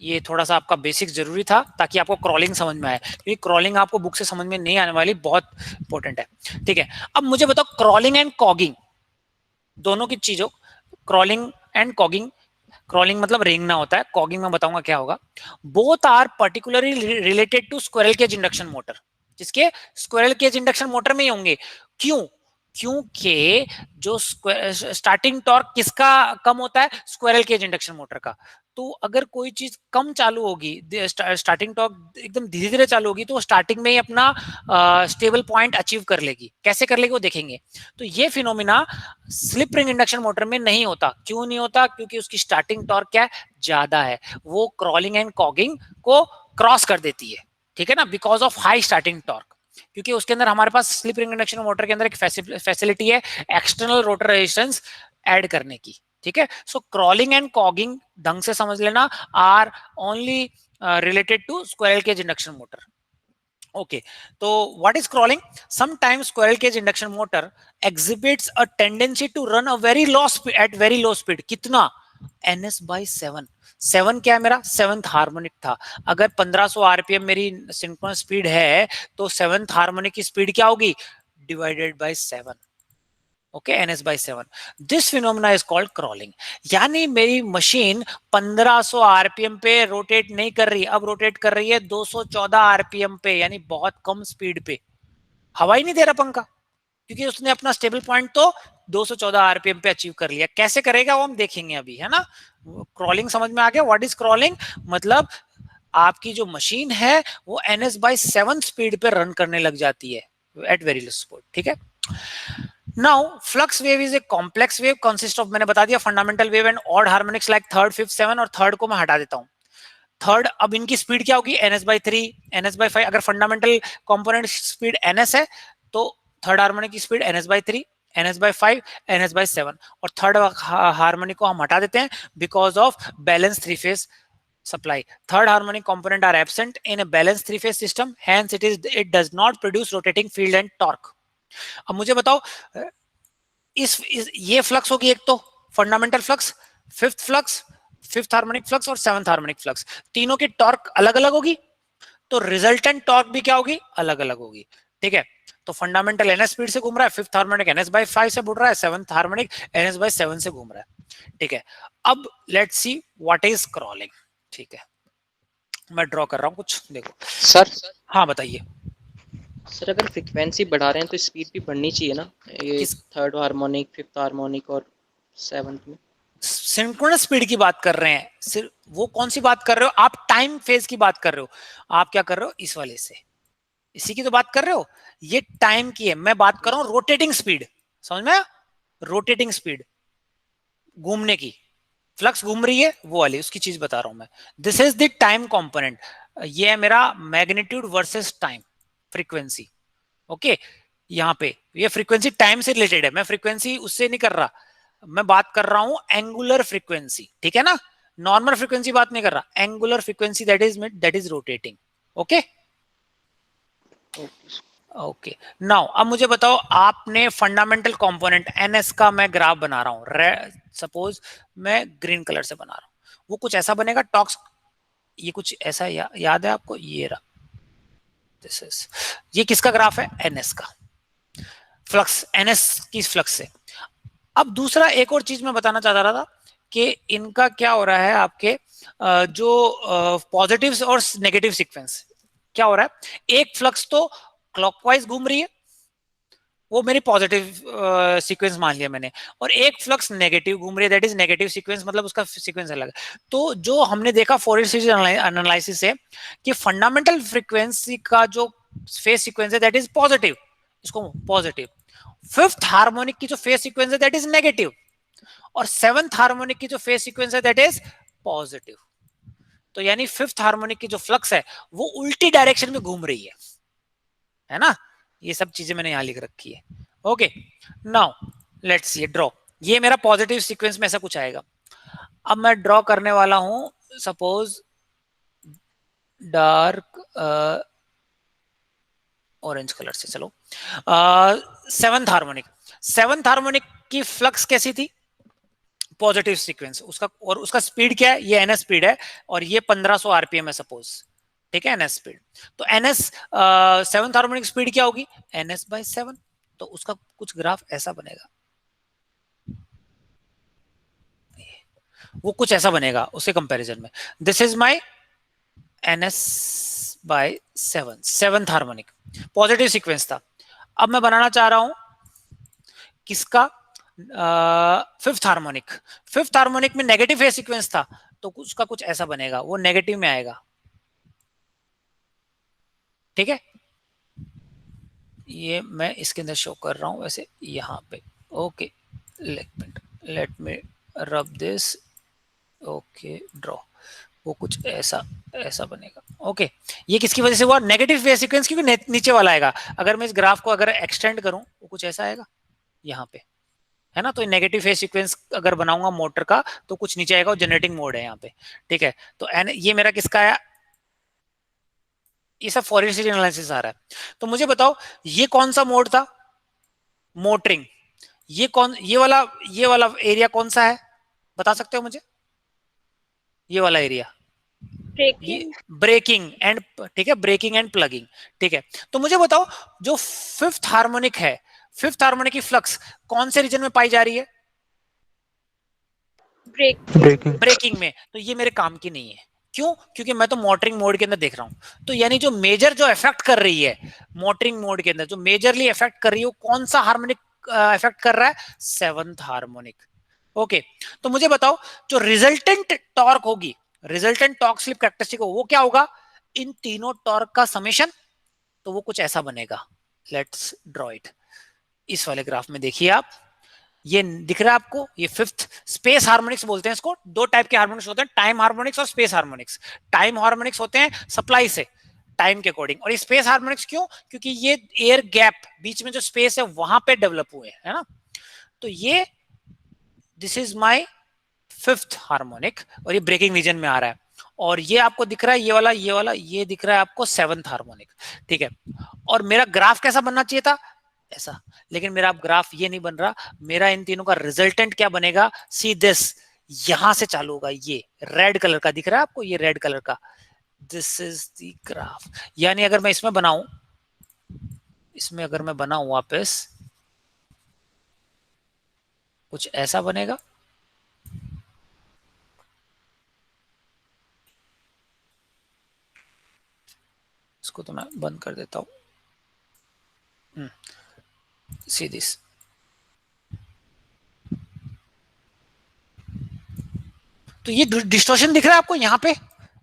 ये थोड़ा सा आपका बेसिक जरूरी था ताकि आपको क्रॉलिंग समझ में आए, क्योंकि क्रॉलिंग आपको बुक से समझ में नहीं आने वाली, बहुत इंपॉर्टेंट है, ठीक है। अब मुझे बताओ क्रॉलिंग एंड कॉगिंग दोनों की चीजों, क्रॉलिंग एंड कॉगिंग, क्रॉलिंग मतलब रेंगना होता है, कॉगिंग में बताऊंगा क्या होगा। Both are particularly related to squirrel cage induction motor, जिसके स्क्विरल केज इंडक्शन मोटर में ही होंगे। क्यों, क्योंकि जो स्टार्टिंग टॉर्क किसका कम होता है, स्क्विरल केज इंडक्शन मोटर का। तो अगर कोई चीज कम चालू होगी, स्टार्टिंग टॉर्क एकदम धीरे धीरे चालू होगी, तो स्टार्टिंग में ही अपना स्टेबल पॉइंट अचीव कर लेगी। कैसे कर लेगी वो देखेंगे। तो ये phenomena slip ring induction motor में नहीं होता। क्यों नहीं होता, क्योंकि उसकी स्टार्टिंग टॉर्क क्या है, ज्यादा है, वो क्रॉलिंग एंड कॉगिंग को क्रॉस कर देती है, ठीक है ना, because of high starting torque. क्योंकि उसके अंदर हमारे पास स्लिप रिंग इंडक्शन मोटर के अंदर एक फैसिलिटी है एक्सटर्नल रोटर रेजिस्टेंस ऐड करने की, ठीक है। सो क्रॉलिंग एंड कॉगिंग ढंग से समझ लेना, are only related to squirrel cage induction motor. Okay, so what is crawling? Sometimes squirrel cage induction motor exhibits a tendency to run a very low speed, at very low speed. कितना, ns/7। 7 क्या है मेरा, seventh harmonic था। अगर 1500 RPM मेरी synchronous speed है, तो seventh harmonic की स्पीड क्या होगी, divided by 7। Okay, ns/7। This phenomena is called crawling. यानी मेरी मशीन 1500 आरपीएम पे रोटेट नहीं कर रही, अब रोटेट कर रही है 214 आरपीएम पे, यानी बहुत कम स्पीड पे। हवा ही नहीं दे रहा पंखा, क्योंकि उसने अपना स्टेबल पॉइंट तो 214 आरपीएम पे अचीव कर लिया। कैसे करेगा वो हम देखेंगे अभी, है ना। क्रॉलिंग समझ में आ गया, व्हाट इज क्रॉलिंग, मतलब आपकी जो मशीन है वो ns/7 स्पीड पे रन करने लग जाती है एट वेरी लो स्पीड, ठीक है। Now, flux wave is a complex wave consist of, मैंने बता दिया, fundamental wave and odd harmonics like third, fifth, seven, और थर्ड को मैं हटा देता हूं। थर्ड, अब इनकी स्पीड क्या होगी, ns/3, ns/5। अगर फंडामेंटल कंपोनेंट स्पीड ns है, तो थर्ड हार्मोनिक की स्पीड ns/3, ns/5, ns/7, और थर्ड हार्मोनिक को हम हटा देते हैं because of balance 3 phase supply. Third harmonic component are absent in a balanced 3 phase system, hence it does not produce rotating field and torque. अब मुझे बताओ, ये फ्लक्स होगी एक तो fundamental flux, fifth flux, fifth harmonic flux और seventh harmonic flux, तीनों की टॉर्क अलग अलग होगी, तो रिजल्टेंट टॉर्क भी क्या होगी, अलग अलग होगी, ठीक है। तो फंडामेंटल ns स्पीड से घूम रहा है, फिफ्थ हार्मोनिक ns/5 से बढ़ रहा है, सेवंथ हार्मोनिक ns/7 से घूम रहा है, ठीक है। अब let's see what is crawling, ठीक है। मैं ड्रॉ कर रहा हूं कुछ, देखो सर। हाँ बताइए। सर अगर फ्रीक्वेंसी बढ़ा रहे हैं तो स्पीड भी बढ़नी चाहिए ना, ये थर्ड हार्मोनिक, फिफ्थ हार्मोनिक और सेवंथ में। सिंक्रोनस स्पीड की बात कर रहे हैं, सिर्फ वो कौन सी बात कर रहे हो आप, टाइम फेज की बात कर रहे हो। आप क्या कर रहे हो, इस वाले से, इसी की तो बात कर रहे हो, ये टाइम की है। मैं बात कर रहा हूं रोटेटिंग स्पीड, समझ में, रोटेटिंग स्पीड घूमने की, फ्लक्स घूम रही है वो वाली, उसकी चीज बता रहा हूं मैं। This is the time component, ये है मेरा magnitude versus time, frequency. Okay, यहाँ पे ये फ्रीक्वेंसी टाइम से रिलेटेड है, मैं फ्रीक्वेंसी उससे नहीं कर रहा, मैं बात कर रहा हूं एंगुलर फ्रीक्वेंसी, ठीक है ना। नॉर्मल फ्रीक्वेंसी बात नहीं कर रहा, angular frequency that is rotating. Okay okay. Now अब मुझे बताओ, आपने फंडामेंटल कंपोनेंट एनएस का मैं ग्राफ बना रहा हूं, सपोज मैं ग्रीन कलर से बना रहा हूं, वो कुछ ऐसा बनेगा. टॉक्स ये कुछ ऐसा याद है आपको, ये रहा, दिस इज, ये किसका ग्राफ है, एनएस का, फ्लक्स, एनएस की फ्लक्स से. अब दूसरा एक और चीज मैं बताना चाहता रहा था कि इनका क्या हो रहा है, आपके जो पॉजिटिव्स और नेगेटिव सीक्वेंस क्या हो रहा है. एक फ्लक्स तो क्लॉकवाइज घूम रही है, वो मेरी पॉजिटिव सीक्वेंस मान लिया मैंने, और एक फ्लक्स नेगेटिव घूम रही है, दैट इज नेगेटिव सीक्वेंस, मतलब उसका सीक्वेंस अलग है. तो जो हमने देखा फोरियर सीरीज एनालिसिस से कि फंडामेंटल फ्रीक्वेंसी का जो फेज सीक्वेंस है दैट इज पॉजिटिव, इसको पॉजिटिव. फिफ्थ हार्मोनिक की जो फेज सीक्वेंस है दैट इज नेगेटिव, और सेवंथ हार्मोनिक की जो फेज सीक्वेंस है दैट इज पॉजिटिव. तो यानी फिफ्थ हार्मोनिक की जो फ्लक्स है वो उल्टी डायरेक्शन में घूम रही है ना. ये सब चीजें मैंने यहां लिख रखी है. Okay, now let's see draw. ये मेरा पॉजिटिव सीक्वेंस में ऐसा कुछ आएगा. अब मैं ड्रॉ करने वाला हूं, सपोज डार्क ऑरेंज कलर से. चलो, सेवंथ हार्मोनिक, सेवंथ हार्मोनिक की फ्लक्स कैसी थी, पॉजिटिव सीक्वेंस उसका, और उसका स्पीड क्या है, ये एनएस स्पीड है, और ये 1500 आरपीएम है सपोज. ठीक है, एनएस स्पीड. तो एनएस सेवंथ हार्मोनिक स्पीड क्या होगी, एनएस बाय 7. तो उसका कुछ ग्राफ ऐसा बनेगा, वो कुछ ऐसा बनेगा उसके कंपैरिजन में. This is my NS by 7, seventh harmonic positive sequence था. अब मैं बनाना चाह रहा हूं किसका, फिफ्थ हार्मोनिक. फिफ्थ हार्मोनिक में नेगेटिव फेज सीक्वेंस था, तो उसका कुछ ऐसा बनेगा, वो नेगेटिव में आएगा. ठीक है, ये मैं इसके अंदर शो कर रहा हूं वैसे यहां पे. Okay, let me rub this. Okay, draw, वो कुछ ऐसा ऐसा बनेगा. ओके, ये किसकी वजह से हुआ, नेगेटिव फेज सीक्वेंस, क्योंकि नीचे वाला आएगा. अगर मैं इस ग्राफ को अगर एक्सटेंड करूं, वो कुछ ऐसा आएगा यहाँ पे, है ना. तो नेगेटिव फेज सीक्वेंस अगर बनाऊंगा मोटर का, तो कुछ नीचे आएगा, और जनरेटिंग मोड है यहाँ पे. ठीक है, तो ये मेरा किसका आया, ये सब फॉरियर सीरीज एनालिसिस आ रहा है. तो मुझे बताओ ये कौन सा मोड था, मोटरिंग. ये वाला एरिया कौन सा है, बता सकते हो मुझे, ये वाला एरिया, ये ब्रेकिंग. ब्रेकिंग एंड, ठीक है, ब्रेकिंग एंड प्लगिंग. ठीक है, तो मुझे बताओ जो फिफ्थ हार्मोनिक है, फिफ्थ हार्मोनिक की फ्लक्स कौन से रीजन में पाई जा रही है, ब्रेकिंग. ब्रेकिंग में. तो ये मेरे काम की नहीं है. क्यों, क्योंकि मैं तो मोटरिंग मोड के अंदर देख रहा हूं. तो यानी जो मेजर जो इफेक्ट कर रही है मोटरिंग मोड के अंदर, जो मेजरली इफेक्ट कर रही है, वो कौन सा हार्मोनिक इफेक्ट कर रहा है, सेवंथ हार्मोनिक. ओके, तो मुझे बताओ जो रिजल्टेंट टॉर्क होगी, रिजल्टेंट टॉर्क स्लिप कैरेक्टरिस्टिक हो, वो क्या होगा, इन तीनों टॉर्क का समेशन. तो वो कुछ ऐसा बनेगा. Let's draw it. इस वाले ग्राफ में देखिए आप, ये दिख रहा है आपको, ये फिफ्थ स्पेस हार्मोनिक्स बोलते हैं इसको. दो टाइप के हार्मोनिक्स होते हैं, टाइम हार्मोनिक्स और स्पेस हार्मोनिक्स. टाइम हार्मोनिक्स होते हैं सप्लाई से, टाइम के अकॉर्डिंग, और ये स्पेस हार्मोनिक्स क्यों, क्योंकि ये एयर गैप बीच में जो स्पेस है वहां पे डेवलप हुए है ना. तो ये this is my fifth harmonic, और ये ब्रेकिंग रीजन में आ रहा है. और ये आपको दिख रहा है, ये दिख रहा है आपको सेवंथ हार्मोनिक. ठीक है, और मेरा ग्राफ कैसा बनना चाहिए था, ऐसा. लेकिन मेरा अब ग्राफ ये नहीं बन रहा, मेरा इन तीनों का रिजल्टेंट क्या बनेगा, सी दिस, यहां से चालू होगा, ये रेड कलर का दिख रहा है आपको, ये रेड कलर का, दिस इज द ग्राफ. यानी अगर मैं इसमें बनाऊं, इसमें अगर मैं बनाऊं वापस, कुछ ऐसा बनेगा. इसको तो मैं बंद कर देता हूं. सी दिस, तो ये डिस्टॉर्शन दिख रहा है आपको यहाँ पे,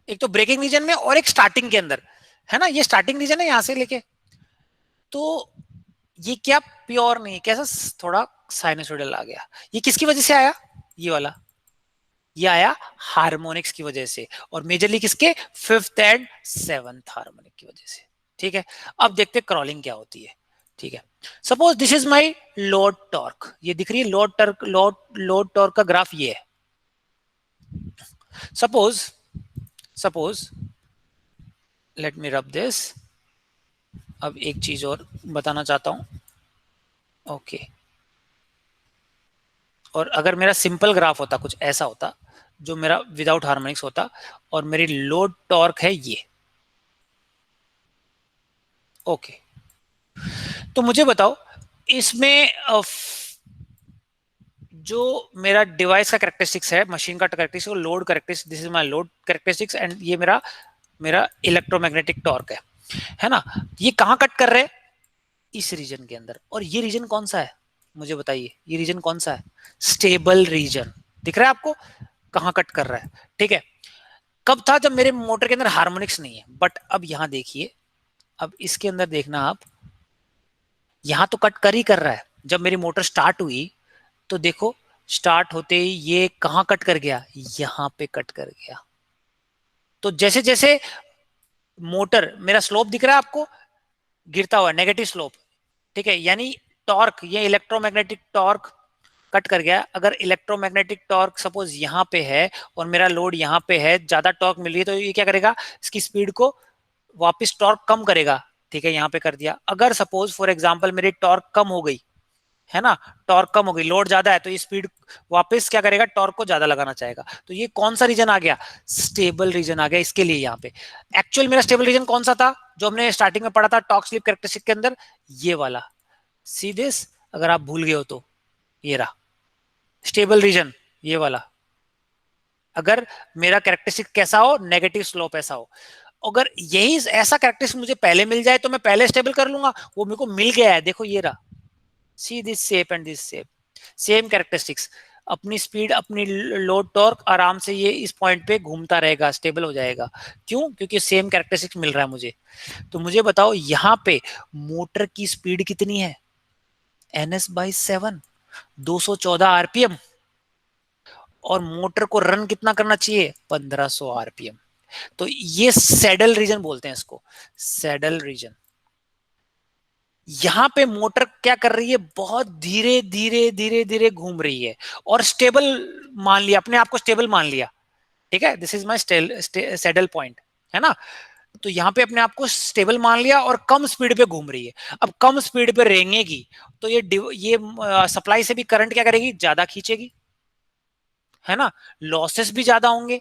एक तो ब्रेकिंग रीजन में और एक स्टार्टिंग के अंदर, है ना. ये स्टार्टिंग रीजन है यहाँ से लेके, तो ये क्या प्योर नहीं, कैसा थोड़ा साइनसोइडल आ गया. ये किसकी वजह से आया, ये वाला, ये आया हार्मोनिक्स की वजह से, और मेजरली किसके, फिफ्थ एंड सेवंथ हार्मोनिक की वजह से. ठीक है, अब देखते क्रॉलिंग क्या होती है. ठीक है, suppose this is my load torque, ये दिख रही है लोड टॉर्क, लोड टॉर्क का ग्राफ ये है. Suppose let me rub this. अब एक चीज और बताना चाहता हूं। ओके, और अगर मेरा सिंपल ग्राफ होता, कुछ ऐसा होता जो मेरा विदाउट हार्मोनिक्स होता, और मेरी लोड टॉर्क है ये। ओके, तो मुझे बताओ इसमें जो मेरा डिवाइस का करेक्टरिस्टिक्स है, मशीन का characteristics, load characteristics, this is my load characteristics, and ये मेरा मेरा इलेक्ट्रोमैग्नेटिक टॉर्क है ना। ये कहां कट कर रहे हैं? इस रीजन के अंदर। और ये रीजन कौन सा है मुझे बताइए, ये रीजन कौन सा है? Stable region. दिख रहा है आपको कहां कट कर रहा है? ठीक है। कब था? जब मेरे मोटर के अंदर हार्मोनिक्स नहीं है। बट अब यहां देखिए, अब इसके अंदर देखना आप, यहां तो कट कर ही कर रहा है। जब मेरी मोटर स्टार्ट हुई तो देखो, स्टार्ट होते ही ये कहां कट कर गया? यहां पे कट कर गया। तो जैसे जैसे मोटर, मेरा स्लोप दिख रहा है आपको गिरता हुआ, नेगेटिव स्लोप, ठीक है, यानी टॉर्क, ये इलेक्ट्रोमैग्नेटिक टॉर्क कट कर गया। अगर इलेक्ट्रोमैग्नेटिक टॉर्क सपोज यहाँ पे है और मेरा लोड यहाँ पे है, ज्यादा टॉर्क मिल रही है, तो ये क्या करेगा? इसकी स्पीड को वापस टॉर्क कम करेगा। ठीक है, यहाँ पे कर दिया। अगर सपोज फॉर एग्जांपल मेरी टॉर्क कम हो गई, है ना, टॉर्क कम हो गई, लोड ज्यादा है, तो ये स्पीड वापस क्या करेगा? टॉर्क को ज्यादा लगाना चाहेगा। तो ये कौन सा रीजन आ गया? स्टेबल रीजन आ गया इसके लिए। यहाँ पे एक्चुअल मेरा स्टेबल रीजन कौन सा था जो हमने स्टार्टिंग में पढ़ा था टॉर्क स्लिप कैरेक्टरिस्टिक के अंदर? ये वाला। सी दिस, अगर आप भूल गए हो तो, ये रहा स्टेबल रीजन, ये वाला। अगर मेरा कैरेक्टरिस्टिक कैसा हो? नेगेटिव स्लोप ऐसा हो। अगर यही ऐसा कैरेक्टरिस्टिक मुझे पहले मिल जाए तो मैं पहले स्टेबल कर लूंगा। वो मेरे को मिल गया है, देखो ये रहा। See this shape and this shape, same characteristics, अपनी स्पीड, अपनी लोड टॉर्क, आराम से ये इस पॉइंट पे घूमता रहेगा, स्टेबल हो जाएगा। क्यों? क्योंकि सेम कैरेक्टरिस्टिक्स मिल रहा है मुझे। तो मुझे बताओ यहाँ पे मोटर की स्पीड कितनी है? NS/7, 214 RPM. और मोटर को रन कितना करना चाहिए? 1500 आरपीएम। तो ये सैडल रीजन बोलते हैं इसको, सैडल रीजन। यहां पे मोटर क्या कर रही है? बहुत धीरे धीरे धीरे धीरे घूम रही है और स्टेबल मान लिया, अपने आप को स्टेबल मान लिया। ठीक है, this is my saddle point, है ना। तो यहाँ पे अपने आप को स्टेबल मान लिया और कम स्पीड पे घूम रही है। अब कम स्पीड पे रेंगेगी तो ये सप्लाई से भी करंट क्या करेगी? ज्यादा खींचेगी, है ना। लॉसेस भी ज्यादा होंगे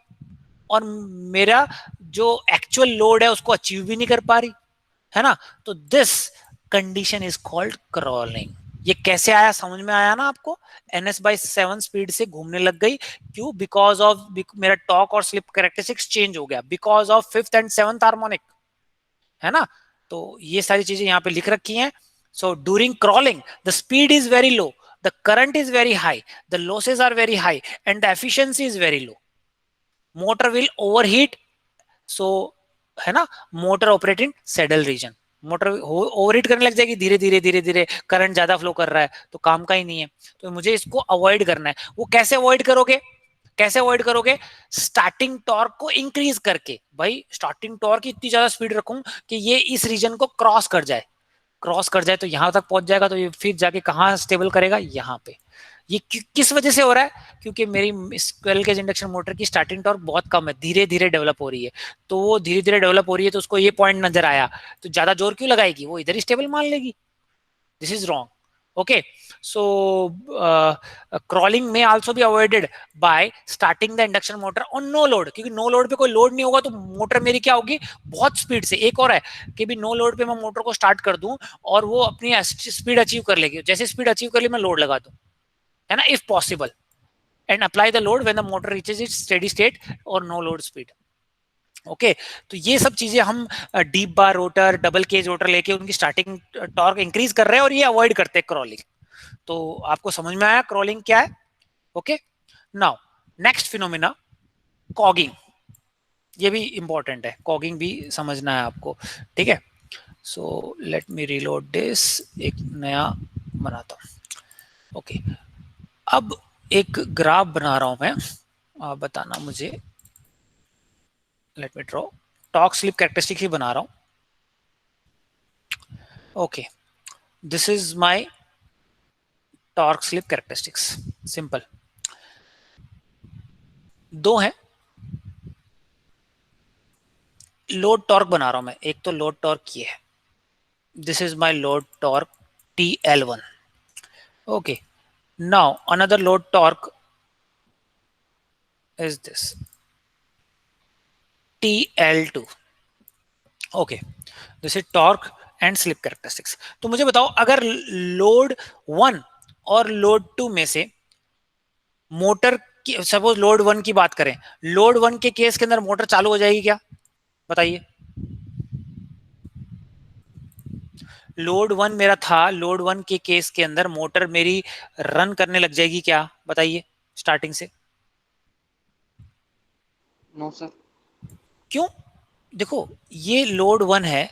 और मेरा जो एक्चुअल लोड है उसको अचीव भी नहीं कर पा रही, है ना। तो this condition is called crawling. ये कैसे आया? समझ में आया ना आपको? NS/7 स्पीड से घूमने लग गई। क्यों? बिकॉज ऑफ मेरा टॉर्क और स्लिप कैरेक्टरिस्टिक्स चेंज हो गया, because of fifth and seventh harmonic, है ना। तो ये सारी चीजें यहाँ पे लिख रखी हैं। So during crawling the speed is very low, the current is very high, the losses are very high, and the efficiency is very low. Motor will overheat. So, है ना, motor operate in saddle region. Motor overheat करने लग जाएगी, धीरे धीरे धीरे धीरे, current ज्यादा फ्लो कर रहा है, तो काम का ही नहीं है। तो मुझे इसको अवॉइड करना है। वो कैसे अवॉइड करोगे? कैसे अवॉइड करोगे? स्टार्टिंग टॉर्क को इंक्रीज करके। भाई स्टार्टिंग टॉर्क की इतनी ज्यादा स्पीड रखूं कि ये इस रीजन को क्रॉस कर जाए, क्रॉस कर जाए तो यहां तक पहुंच जाएगा। तो ये फिर जाके कहां स्टेबल करेगा? यहाँ पे। ये किस वजह से हो रहा है? क्योंकि मेरी स्क्विरल केज इंडक्शन मोटर की स्टार्टिंग टॉर्क बहुत कम है, धीरे धीरे डेवलप हो रही है। तो वो धीरे धीरे डेवलप हो रही है, तो उसको ये पॉइंट नजर आया, तो ज्यादा जोर क्यों लगाएगी? वो इधर ही स्टेबल मान लेगी। This is wrong. Okay, so crawling में also be avoided by starting the induction motor on no load. क्योंकि नो लोड पे कोई लोड नहीं होगा तो मोटर मेरी क्या होगी? बहुत स्पीड से। एक और है कि भी नो लोड पे मैं मोटर को स्टार्ट कर दूं और वो अपनी स्पीड अचीव कर लेगी। जैसे स्पीड अचीव कर ली, मैं लोड लगा दूं, है ना, if possible, and apply the load when the motor reaches it's steady state और नो लोड स्पीड। ओके, तो ये सब चीजें हम deep bar rotor, double cage rotor लेके उनकी स्टार्टिंग टॉर्क इंक्रीज कर रहे हैं और ये अवॉइड करते हैं क्रॉलिंग। तो आपको समझ में आया क्रॉलिंग क्या है? Okay, now next phenomena, cogging. ये भी इंपॉर्टेंट है, कॉगिंग भी समझना है आपको। ठीक है, so let me reload this, एक नया बनाता हूं। ओके, अब एक ग्राफ बना रहा हूं मैं, आप बताना मुझे। Let me draw, torque slip characteristic ही बना रहा हूं। Okay, this is my torque slip characteristics. Simple, दो हैं, लोड टॉर्क बना रहा हूं मैं, एक तो लोड टॉर्क ये है, this is my load torque TL1. Okay, now another load torque is this TL2. Okay, this is torque and slip characteristics. तो मुझे बताओ अगर लोड 1 और लोड 2 में से मोटर की, सपोज लोड 1 की बात करें, लोड 1 के केस के अंदर मोटर चालू हो जाएगी क्या? बताइए। लोड 1 मेरा था, लोड 1 के केस के अंदर मोटर मेरी रन करने लग जाएगी क्या? बताइए स्टार्टिंग से। No sir. क्यों? देखो ये लोड 1 है,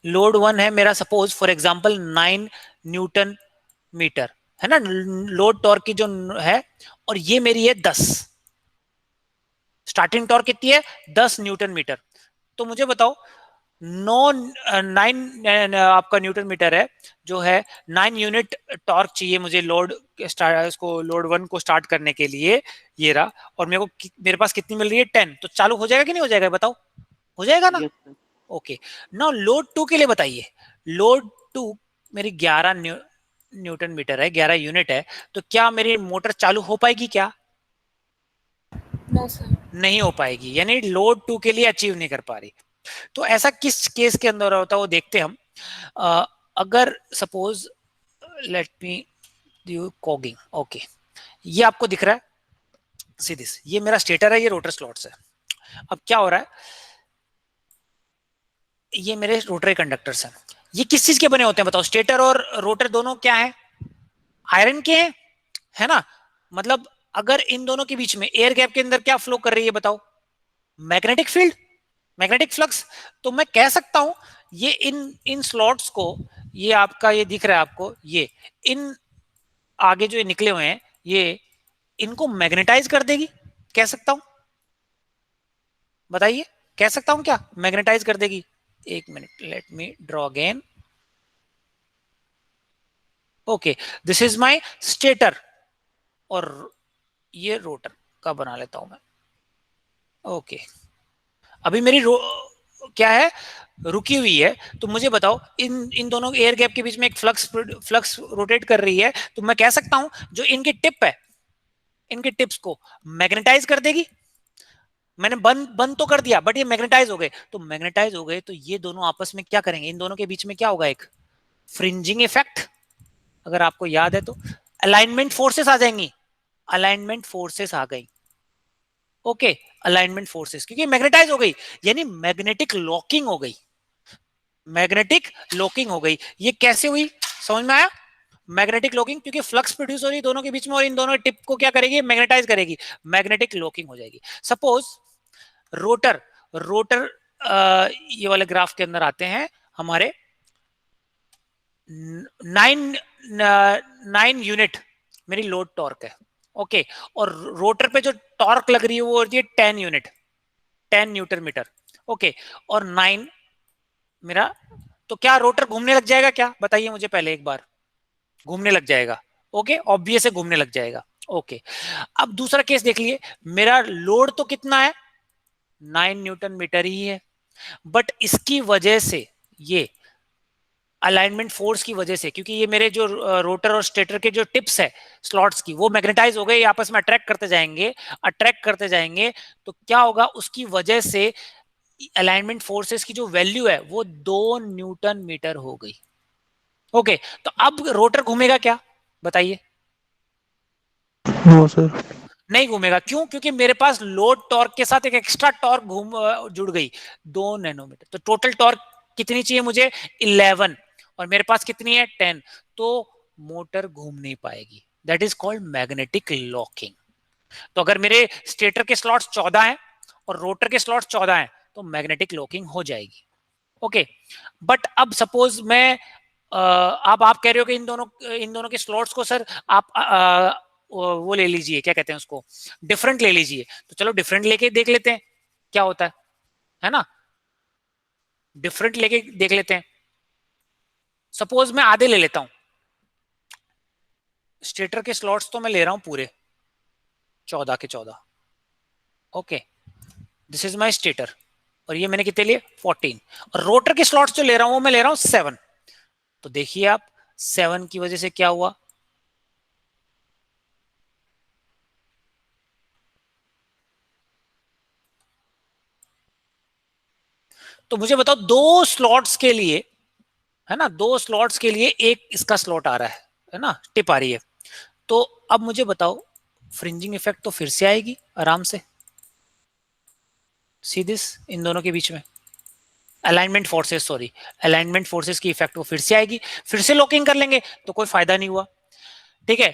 लोड 1 है मेरा, suppose for example 9 newton metre है ना लोड टॉर्क की जो है, और ये मेरी है 10, स्टार्टिंग टॉर्क कितनी है? 10 न्यूटन मीटर। तो मुझे बताओ 9 आपका न्यूटन मीटर है जो है, 9 यूनिट टॉर्क चाहिए मुझे लोड इसको लोड 1 को स्टार्ट करने के लिए, ये रहा, और मेरे पास कितनी मिल रही है? 10। तो चालू हो जाएगा कि नहीं हो जाएगा? बताओ, हो जाएगा ना? Yes sir. Okay, now load 2 के लिए बताइए। लोड 2 मेरी 11 न्यूटन मीटर है, 11 यूनिट है, तो क्या मेरी मोटर चालू हो पाएगी क्या? No sir. नहीं हो पाएगी, यानी लोड 2 के लिए अचीव नहीं कर पा रही। तो ऐसा किस केस के अंदर होता है वो देखते हैं हम। अगर suppose let me do cogging, okay, ये आपको दिख रहा है, सी दिस, ये मेरा स्टेटर है, ये रोटर स्लॉट्स है। अब क्या हो रहा है, ये मेरे रोटरी कंडक्टर्स हैं। ये किस चीज के बने होते हैं बताओ? स्टेटर और रोटर दोनों क्या है? आयरन के हैं, है ना? मतलब अगर इन दोनों के बीच में एयर गैप के अंदर क्या फ्लो कर रही है बताओ? Magnetic field, magnetic flux. तो मैं कह सकता हूं ये इन इन स्लॉट्स को, ये आपका ये दिख रहा है आपको, ये इन आगे जो ये निकले हुए हैं, ये इनको मैग्नेटाइज कर देगी, कह सकता हूं? बताइए, कह सकता हूं क्या मैग्नेटाइज कर देगी? एक minute, late me draw again. Okay, this is my stator, और ये रोटर का बना लेता हूं मैं। ओके, अभी मेरी क्या है? रुकी हुई है। तो मुझे बताओ इन इन दोनों एयर गैप के बीच में एक फ्लक्स रोटेट कर रही है, तो मैं कह सकता हूं जो इनकी टिप है, इनके टिप्स को मैग्नेटाइज कर देगी। मैंने बंद बंद तो कर दिया, बट ये मैग्नेटाइज हो गए। तो मैग्नेटाइज हो गए तो ये दोनों आपस में क्या करेंगे? इन दोनों के बीच में क्या होगा? एक फ्रिंजिंग इफेक्ट, अगर आपको याद है तो। अलाइनमेंट फोर्सेस आ जाएंगी, अलाइनमेंट फोर्सेस आ गई। ओके, अलाइनमेंट फोर्सेस, क्योंकि मैग्नेटाइज हो गई, यानी मैग्नेटिक लॉकिंग हो गई, मैग्नेटिक लॉकिंग हो गई। ये कैसे हुई, समझ में आया? मैग्नेटिक लॉकिंग, क्योंकि फ्लक्स प्रोड्यूस हो रही दोनों के बीच में, और इन दोनों टिप को क्या करेगी? मैग्नेटाइज करेगी, मैग्नेटिक लॉकिंग हो जाएगी। सपोज रोटर, रोटर ये वाले ग्राफ के अंदर आते हैं हमारे, 9 यूनिट मेरी लोड टॉर्क है, ओके, और रोटर पे जो टॉर्क लग रही है वो होती है 10 यूनिट, 10 न्यूटन मीटर, ओके, और 9 मेरा। तो क्या रोटर घूमने लग जाएगा क्या? बताइए मुझे पहले एक बार। घूमने लग जाएगा, ओके, ऑब्वियस है घूमने लग जाएगा। ओके, अब दूसरा केस देख लिए, मेरा लोड तो कितना है? 9 न्यूटन मीटर ही है, बट इसकी वजह से, ये अलाइनमेंट फोर्स की वजह से, क्योंकि ये मेरे जो रोटर और स्टेटर के जो टिप्स है स्लॉट्स की, वो मैग्नेटाइज हो गए, आपस में अट्रैक्ट करते जाएंगे, अट्रैक्ट करते जाएंगे। तो क्या होगा? उसकी वजह से अलाइनमेंट फोर्सेस की जो वैल्यू है वो 2 न्यूटन मीटर हो गई। ओके, तो अब रोटर घूमेगा क्या? बताइए। No sir. नहीं घूमेगा, क्यों? क्योंकि मेरे पास लोड टॉर्क के साथ एक एक्स्ट्रा टॉर्क जुड़ गई, 2 नैनोमीटर। तो टोटल टॉर्क कितनी चाहिए मुझे? 11, और मेरे पास कितनी है? 10। तो मोटर घूम नहीं पाएगी, that is called magnetic locking. तो अगर मेरे स्टेटर के स्लॉट्स 14 हैं और रोटर के स्लॉट्स 14 हैं, तो मैग्नेटिक लॉकिंग हो जाएगी। ओके, बट अब सपोज मैं अब आप कह रहे हो कि इन दोनों के स्लॉट्स को सर आप वो ले लीजिए, क्या कहते हैं उसको, डिफरेंट ले लीजिए। तो चलो डिफरेंट लेके देख लेते हैं क्या होता है ना? डिफरेंट लेके देख लेते हैं। सपोज मैं आधे ले लेता हूं, स्टेटर के स्लॉट्स तो मैं ले रहा हूं पूरे 14 के 14। Okay, this is my stator, और ये मैंने कितने लिए 14, और रोटर के स्लॉट्स जो ले रहा हूं वो मैं ले रहा हूं 7। तो देखिए आप 7 की वजह से क्या हुआ, तो मुझे बताओ दो स्लॉट्स के लिए, है ना, दो स्लॉट्स के लिए एक इसका स्लॉट आ रहा है ना, टिप आ रही है। तो अब मुझे बताओ फ्रिंजिंग इफेक्ट तो फिर से आएगी आराम से, सी दिस, इन दोनों के बीच में alignment forces, sorry alignment forces की इफेक्ट वो फिर से आएगी, फिर से लॉकिंग कर लेंगे तो कोई फायदा नहीं हुआ। ठीक है,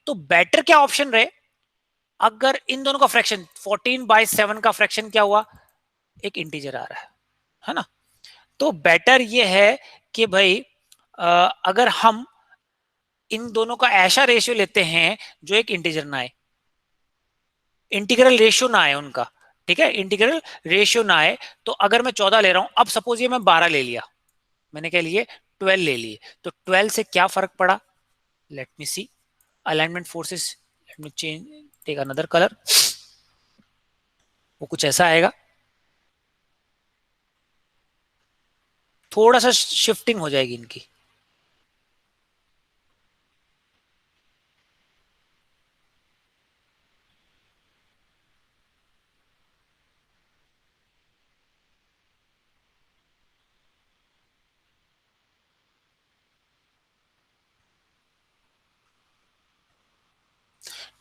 तो बेटर क्या ऑप्शन रहे, अगर इन दोनों का फ्रैक्शन 14/7 का फ्रैक्शन क्या हुआ, एक इंटीजर आ रहा है ना, तो बेटर ये है कि भाई अगर हम इन दोनों का ऐसा रेशियो लेते हैं जो एक इंटीजर ना आए, इंटीग्रल रेशियो ना आए उनका, ठीक है, इंटीग्रल रेशियो ना आए। तो अगर मैं 14 ले रहा हूं, अब सपोज ये मैं 12 ले लिया, मैंने क्या लिए 12 ले लिए, तो 12 से क्या फर्क पड़ा, let me see alignment forces, let me change take another colour, वो कुछ ऐसा आएगा, थोड़ा सा शिफ्टिंग हो जाएगी इनकी,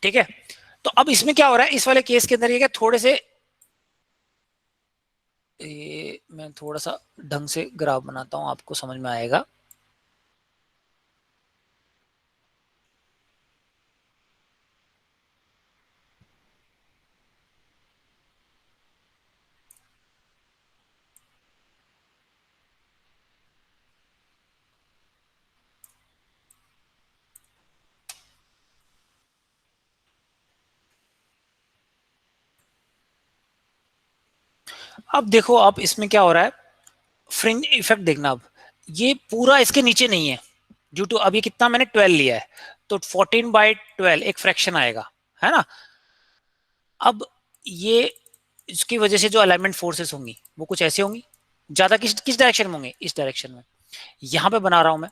ठीक है। तो अब इसमें क्या हो रहा है, इस वाले केस के अंदर ये क्या, थोड़े से मैं थोड़ा सा ढंग से ग्राफ बनाता हूं, आपको समझ में आएगा। अब देखो आप इसमें क्या हो रहा है, फ्रिंज इफेक्ट देखना, अब ये पूरा इसके नीचे नहीं है, ड्यू टू अब ये कितना मैंने 12 लिया है, तो 14/12 एक फ्रैक्शन आएगा, है ना। अब ये इसकी वजह से जो अलाइनमेंट फोर्सेस होंगी वो कुछ ऐसे होंगी, ज्यादा किस किस डायरेक्शन में होंगे, इस डायरेक्शन में, यहां पे बना रहा हूं मैं,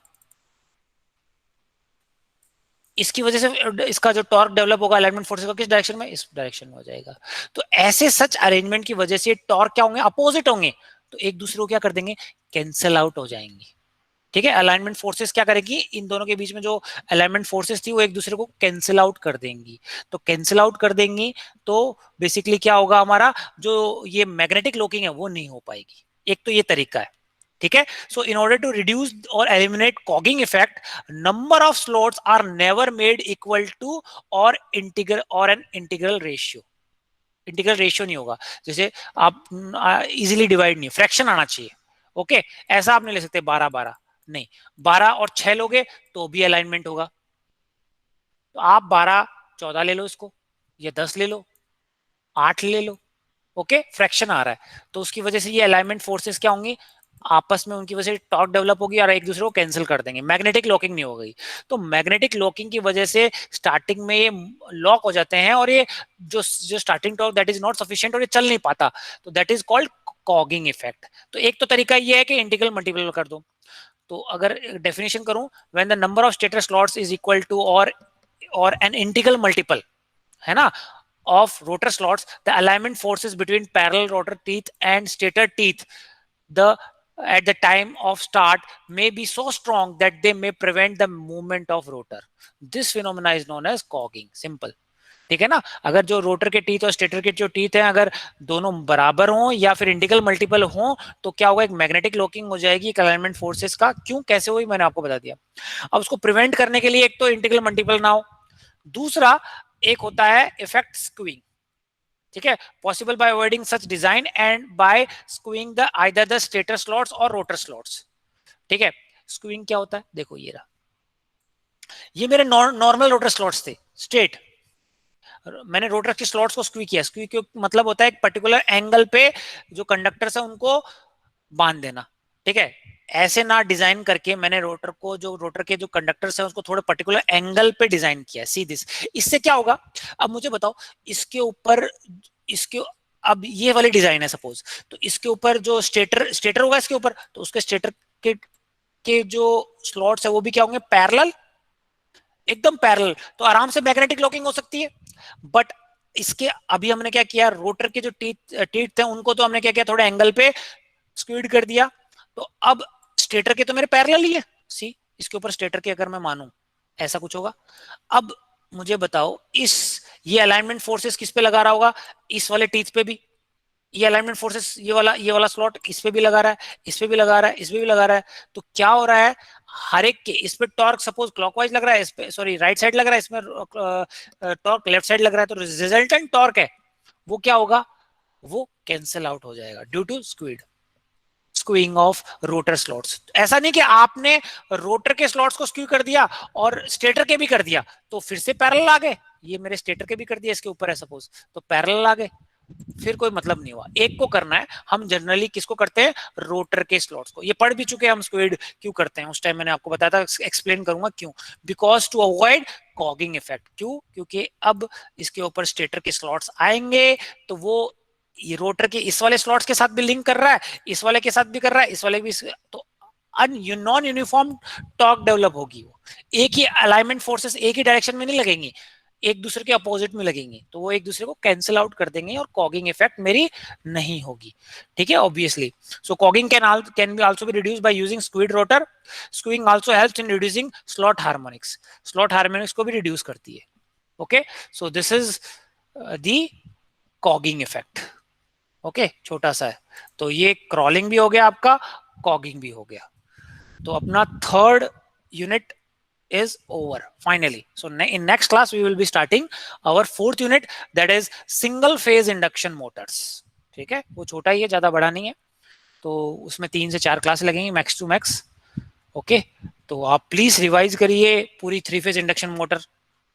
इसकी वजह से इसका जो टॉर्क डेवलप होगा अलाइनमेंट फोर्सेस का किस डायरेक्शन में, इस डायरेक्शन में हो जाएगा। तो ऐसे सच अरेंजमेंट की वजह से टॉर्क क्या होंगे, अपोजिट होंगे, तो एक दूसरे को क्या कर देंगे, कैंसल आउट हो जाएंगे। ठीक है, अलाइनमेंट फोर्सेस क्या करेगी, इन दोनों के बीच में जो अलाइनमेंट फोर्सेस थी वो एक दूसरे को कैंसिल आउट कर देंगी, तो कैंसिल आउट कर देंगी तो बेसिकली क्या होगा, हमारा जो ये मैग्नेटिक लॉकिंग है वो नहीं हो पाएगी। एक तो ये तरीका है, ठीक है। So in order to reduce और eliminate cogging effect, number of slots are never made equal to और इंटीग्रल और an integral ratio, integral ratio नहीं होगा, जैसे आप इजीली डिवाइड नहीं, फ्रैक्शन आना चाहिए, ओके। ऐसा आप नहीं ले सकते 12/12, नहीं, 12 और 6 लोगे तो भी अलाइनमेंट होगा, तो आप 12/14 ले लो इसको, या 10 ले लो, 8 ले लो, ओके, फ्रैक्शन आ रहा है, तो उसकी वजह से ये अलाइनमेंट फोर्सेस क्या होंगी, आपस में उनकी वजह से टॉर्क डेवलप होगी और एक दूसरे को कैंसिल कर देंगे, मैग्नेटिक लॉकिंग नहीं हो गई। तो मैग्नेटिक लॉकिंग की वजह से स्टार्टिंग में ये लॉक हो जाते हैं, और ये जो जो starting torque that is not sufficient और ये चल नहीं पाता, तो that is called cogging effect. तो एक तो तरीका ये है कि इंटीग्रल मल्टीपल कर दो, तो अगर डेफिनेशन करूं, when the number of stator slots is equal to और एन इंटीग्रल मल्टीपल, है ना, of rotor slots, the alignment forces between parallel rotor teeth and stator teeth, the at the time of start may be so strong that they may prevent the movement of rotor. This phenomena is known as cogging. Simple. ठीक है ना, अगर जो rotor के teeth और stator के जो teeth हैं अगर दोनों बराबर हों या फिर इंटीग्रल मल्टीपल हों, तो क्या होगा, एक मैग्नेटिक लॉकिंग हो जाएगी एक अलाइनमेंट फोर्सेस का। क्यों, कैसे हुई, मैंने आपको बता दिया। अब उसको प्रिवेंट करने के लिए एक तो इंटीग्रल मल्टीपल ना हो, दूसरा एक होता है इफेक्ट स्क्यूइंग, ठीक है, possible by avoiding such design and by skewing the either the stator slots और रोटर स्लॉट्स। ठीक है, स्क्यूइंग क्या होता है, देखो ये रहा, ये मेरे नॉर्मल रोटर स्लॉट्स थे स्ट्रेट, मैंने रोटर के स्लॉट्स को स्क्वी किया, स्क्वी का मतलब होता है एक पर्टिकुलर एंगल पे जो कंडक्टर्स है उनको बांध देना, ठीक है। ऐसे ना डिजाइन करके मैंने रोटर को, जो रोटर के जो कंडक्टर्स है उसको थोड़े पर्टिकुलर एंगल पे डिजाइन किया, सी दिस। इससे क्या होगा, अब मुझे बताओ, इसके ऊपर इसके अब ये वाली डिजाइन है सपोज, तो इसके ऊपर जो स्टेटर होगा इसके ऊपर, तो उसके स्टेटर के जो स्लॉट्स है वो भी क्या होंगे, पैरेलल, एकदम पैरेलल, तो आराम से मैग्नेटिक लॉकिंग हो सकती है। बट इसके अभी हमने क्या किया, रोटर के जो टीथ थे उनको तो हमने क्या किया, थोड़े एंगल पे स्क्वीड कर दिया। तो अब स्टेटर के तो मेरे पैरेलल ही है, सी इसके ऊपर स्टेटर के अगर मैं मानूं ऐसा कुछ होगा। अब मुझे बताओ ये अलाइनमेंट फोर्सेस किस पे लगा रहा होगा, इस वाले टीथ पे भी, ये अलाइनमेंट फोर्सेस ये वाला स्लॉट इस पे भी लगा रहा है, इस पे भी लगा रहा है, इस पे भी लगा रहा है। तो क्या हो रहा है, हर एक के इस पे टॉर्क सपोज क्लॉकवाइज लग रहा है, इस पे सॉरी राइट साइड लग रहा है, इसमें टॉर्क लेफ्ट साइड लग रहा है, तो रिजल्टेंट टॉर्क है वो क्या होगा, वो कैंसिल आउट हो जाएगा due to skewing of rotor slots. ऐसा नहीं कि आपने रोटर के स्लॉट्स को स्क्यू कर दिया और स्टेटर के भी कर दिया तो फिर से पैरेलल आ गए, ये मेरे स्टेटर के भी कर दिया इसके ऊपर है सपोज, तो पैरेलल आ गए, फिर कोई मतलब नहीं हुआ। एक को करना है, हम जनरली किसको करते हैं, रोटर के स्लॉट्स को। ये पढ़ भी चुके हैं हम स्क्वेड क्यों करते हैं, उस टाइम मैंने आपको बताया था, एक्सप्लेन करूंगा क्यों, because to avoid cogging effect. क्यों, क्योंकि अब इसके ऊपर स्टेटर के स्लॉट्स आएंगे तो वो ये रोटर के इस वाले स्लॉट्स के साथ भी लिंक कर रहा है, इस वाले के साथ भी कर रहा है, इस वाले भी, तो नॉन यूनिफॉर्म टॉर्क डेवलप होगी। वो एक ही अलाइनमेंट फोर्सेस एक ही डायरेक्शन में नहीं लगेंगी, एक दूसरे के अपोजिट में लगेंगे, तो वो एक दूसरे को कैंसिल आउट कर देंगे और कॉगिंग इफेक्ट मेरी नहीं होगी। ठीक है, obviously. So cogging can be also be reduce by using skewed rotor. Skewing also helps in reducing slot harmonics, slot harmonics को भी रिड्यूस करती है। Okay, so this is the cogging effect. Okay, छोटा सा है, तो ये क्रॉलिंग भी हो गया आपका, कॉगिंग भी हो गया। तो अपना third unit is over finally. So in next class we will be starting our fourth unit, that is single phase induction motors. ठीक है, वो छोटा ही है, ज्यादा बड़ा नहीं है, तो उसमें 3 से 4 क्लास लगेंगी मैक्स टू मैक्स। ओके, तो आप प्लीज रिवाइज करिए पूरी 3 फेज इंडक्शन मोटर,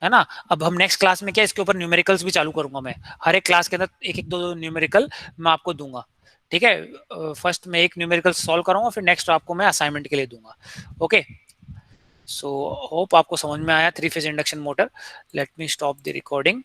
है ना। अब हम नेक्स्ट क्लास में क्या, इसके ऊपर न्यूमेरिकल्स भी चालू करूंगा मैं, हर एक क्लास के अंदर एक एक दो न्यूमेरिकल मैं आपको दूंगा। ठीक है, फर्स्ट में एक न्यूमेरिकल सॉल्व करूंगा, फिर नेक्स्ट आपको मैं असाइनमेंट के लिए दूंगा। ओके, सो होप आपको समझ में आया 3 phase induction motor. Let me stop the recording.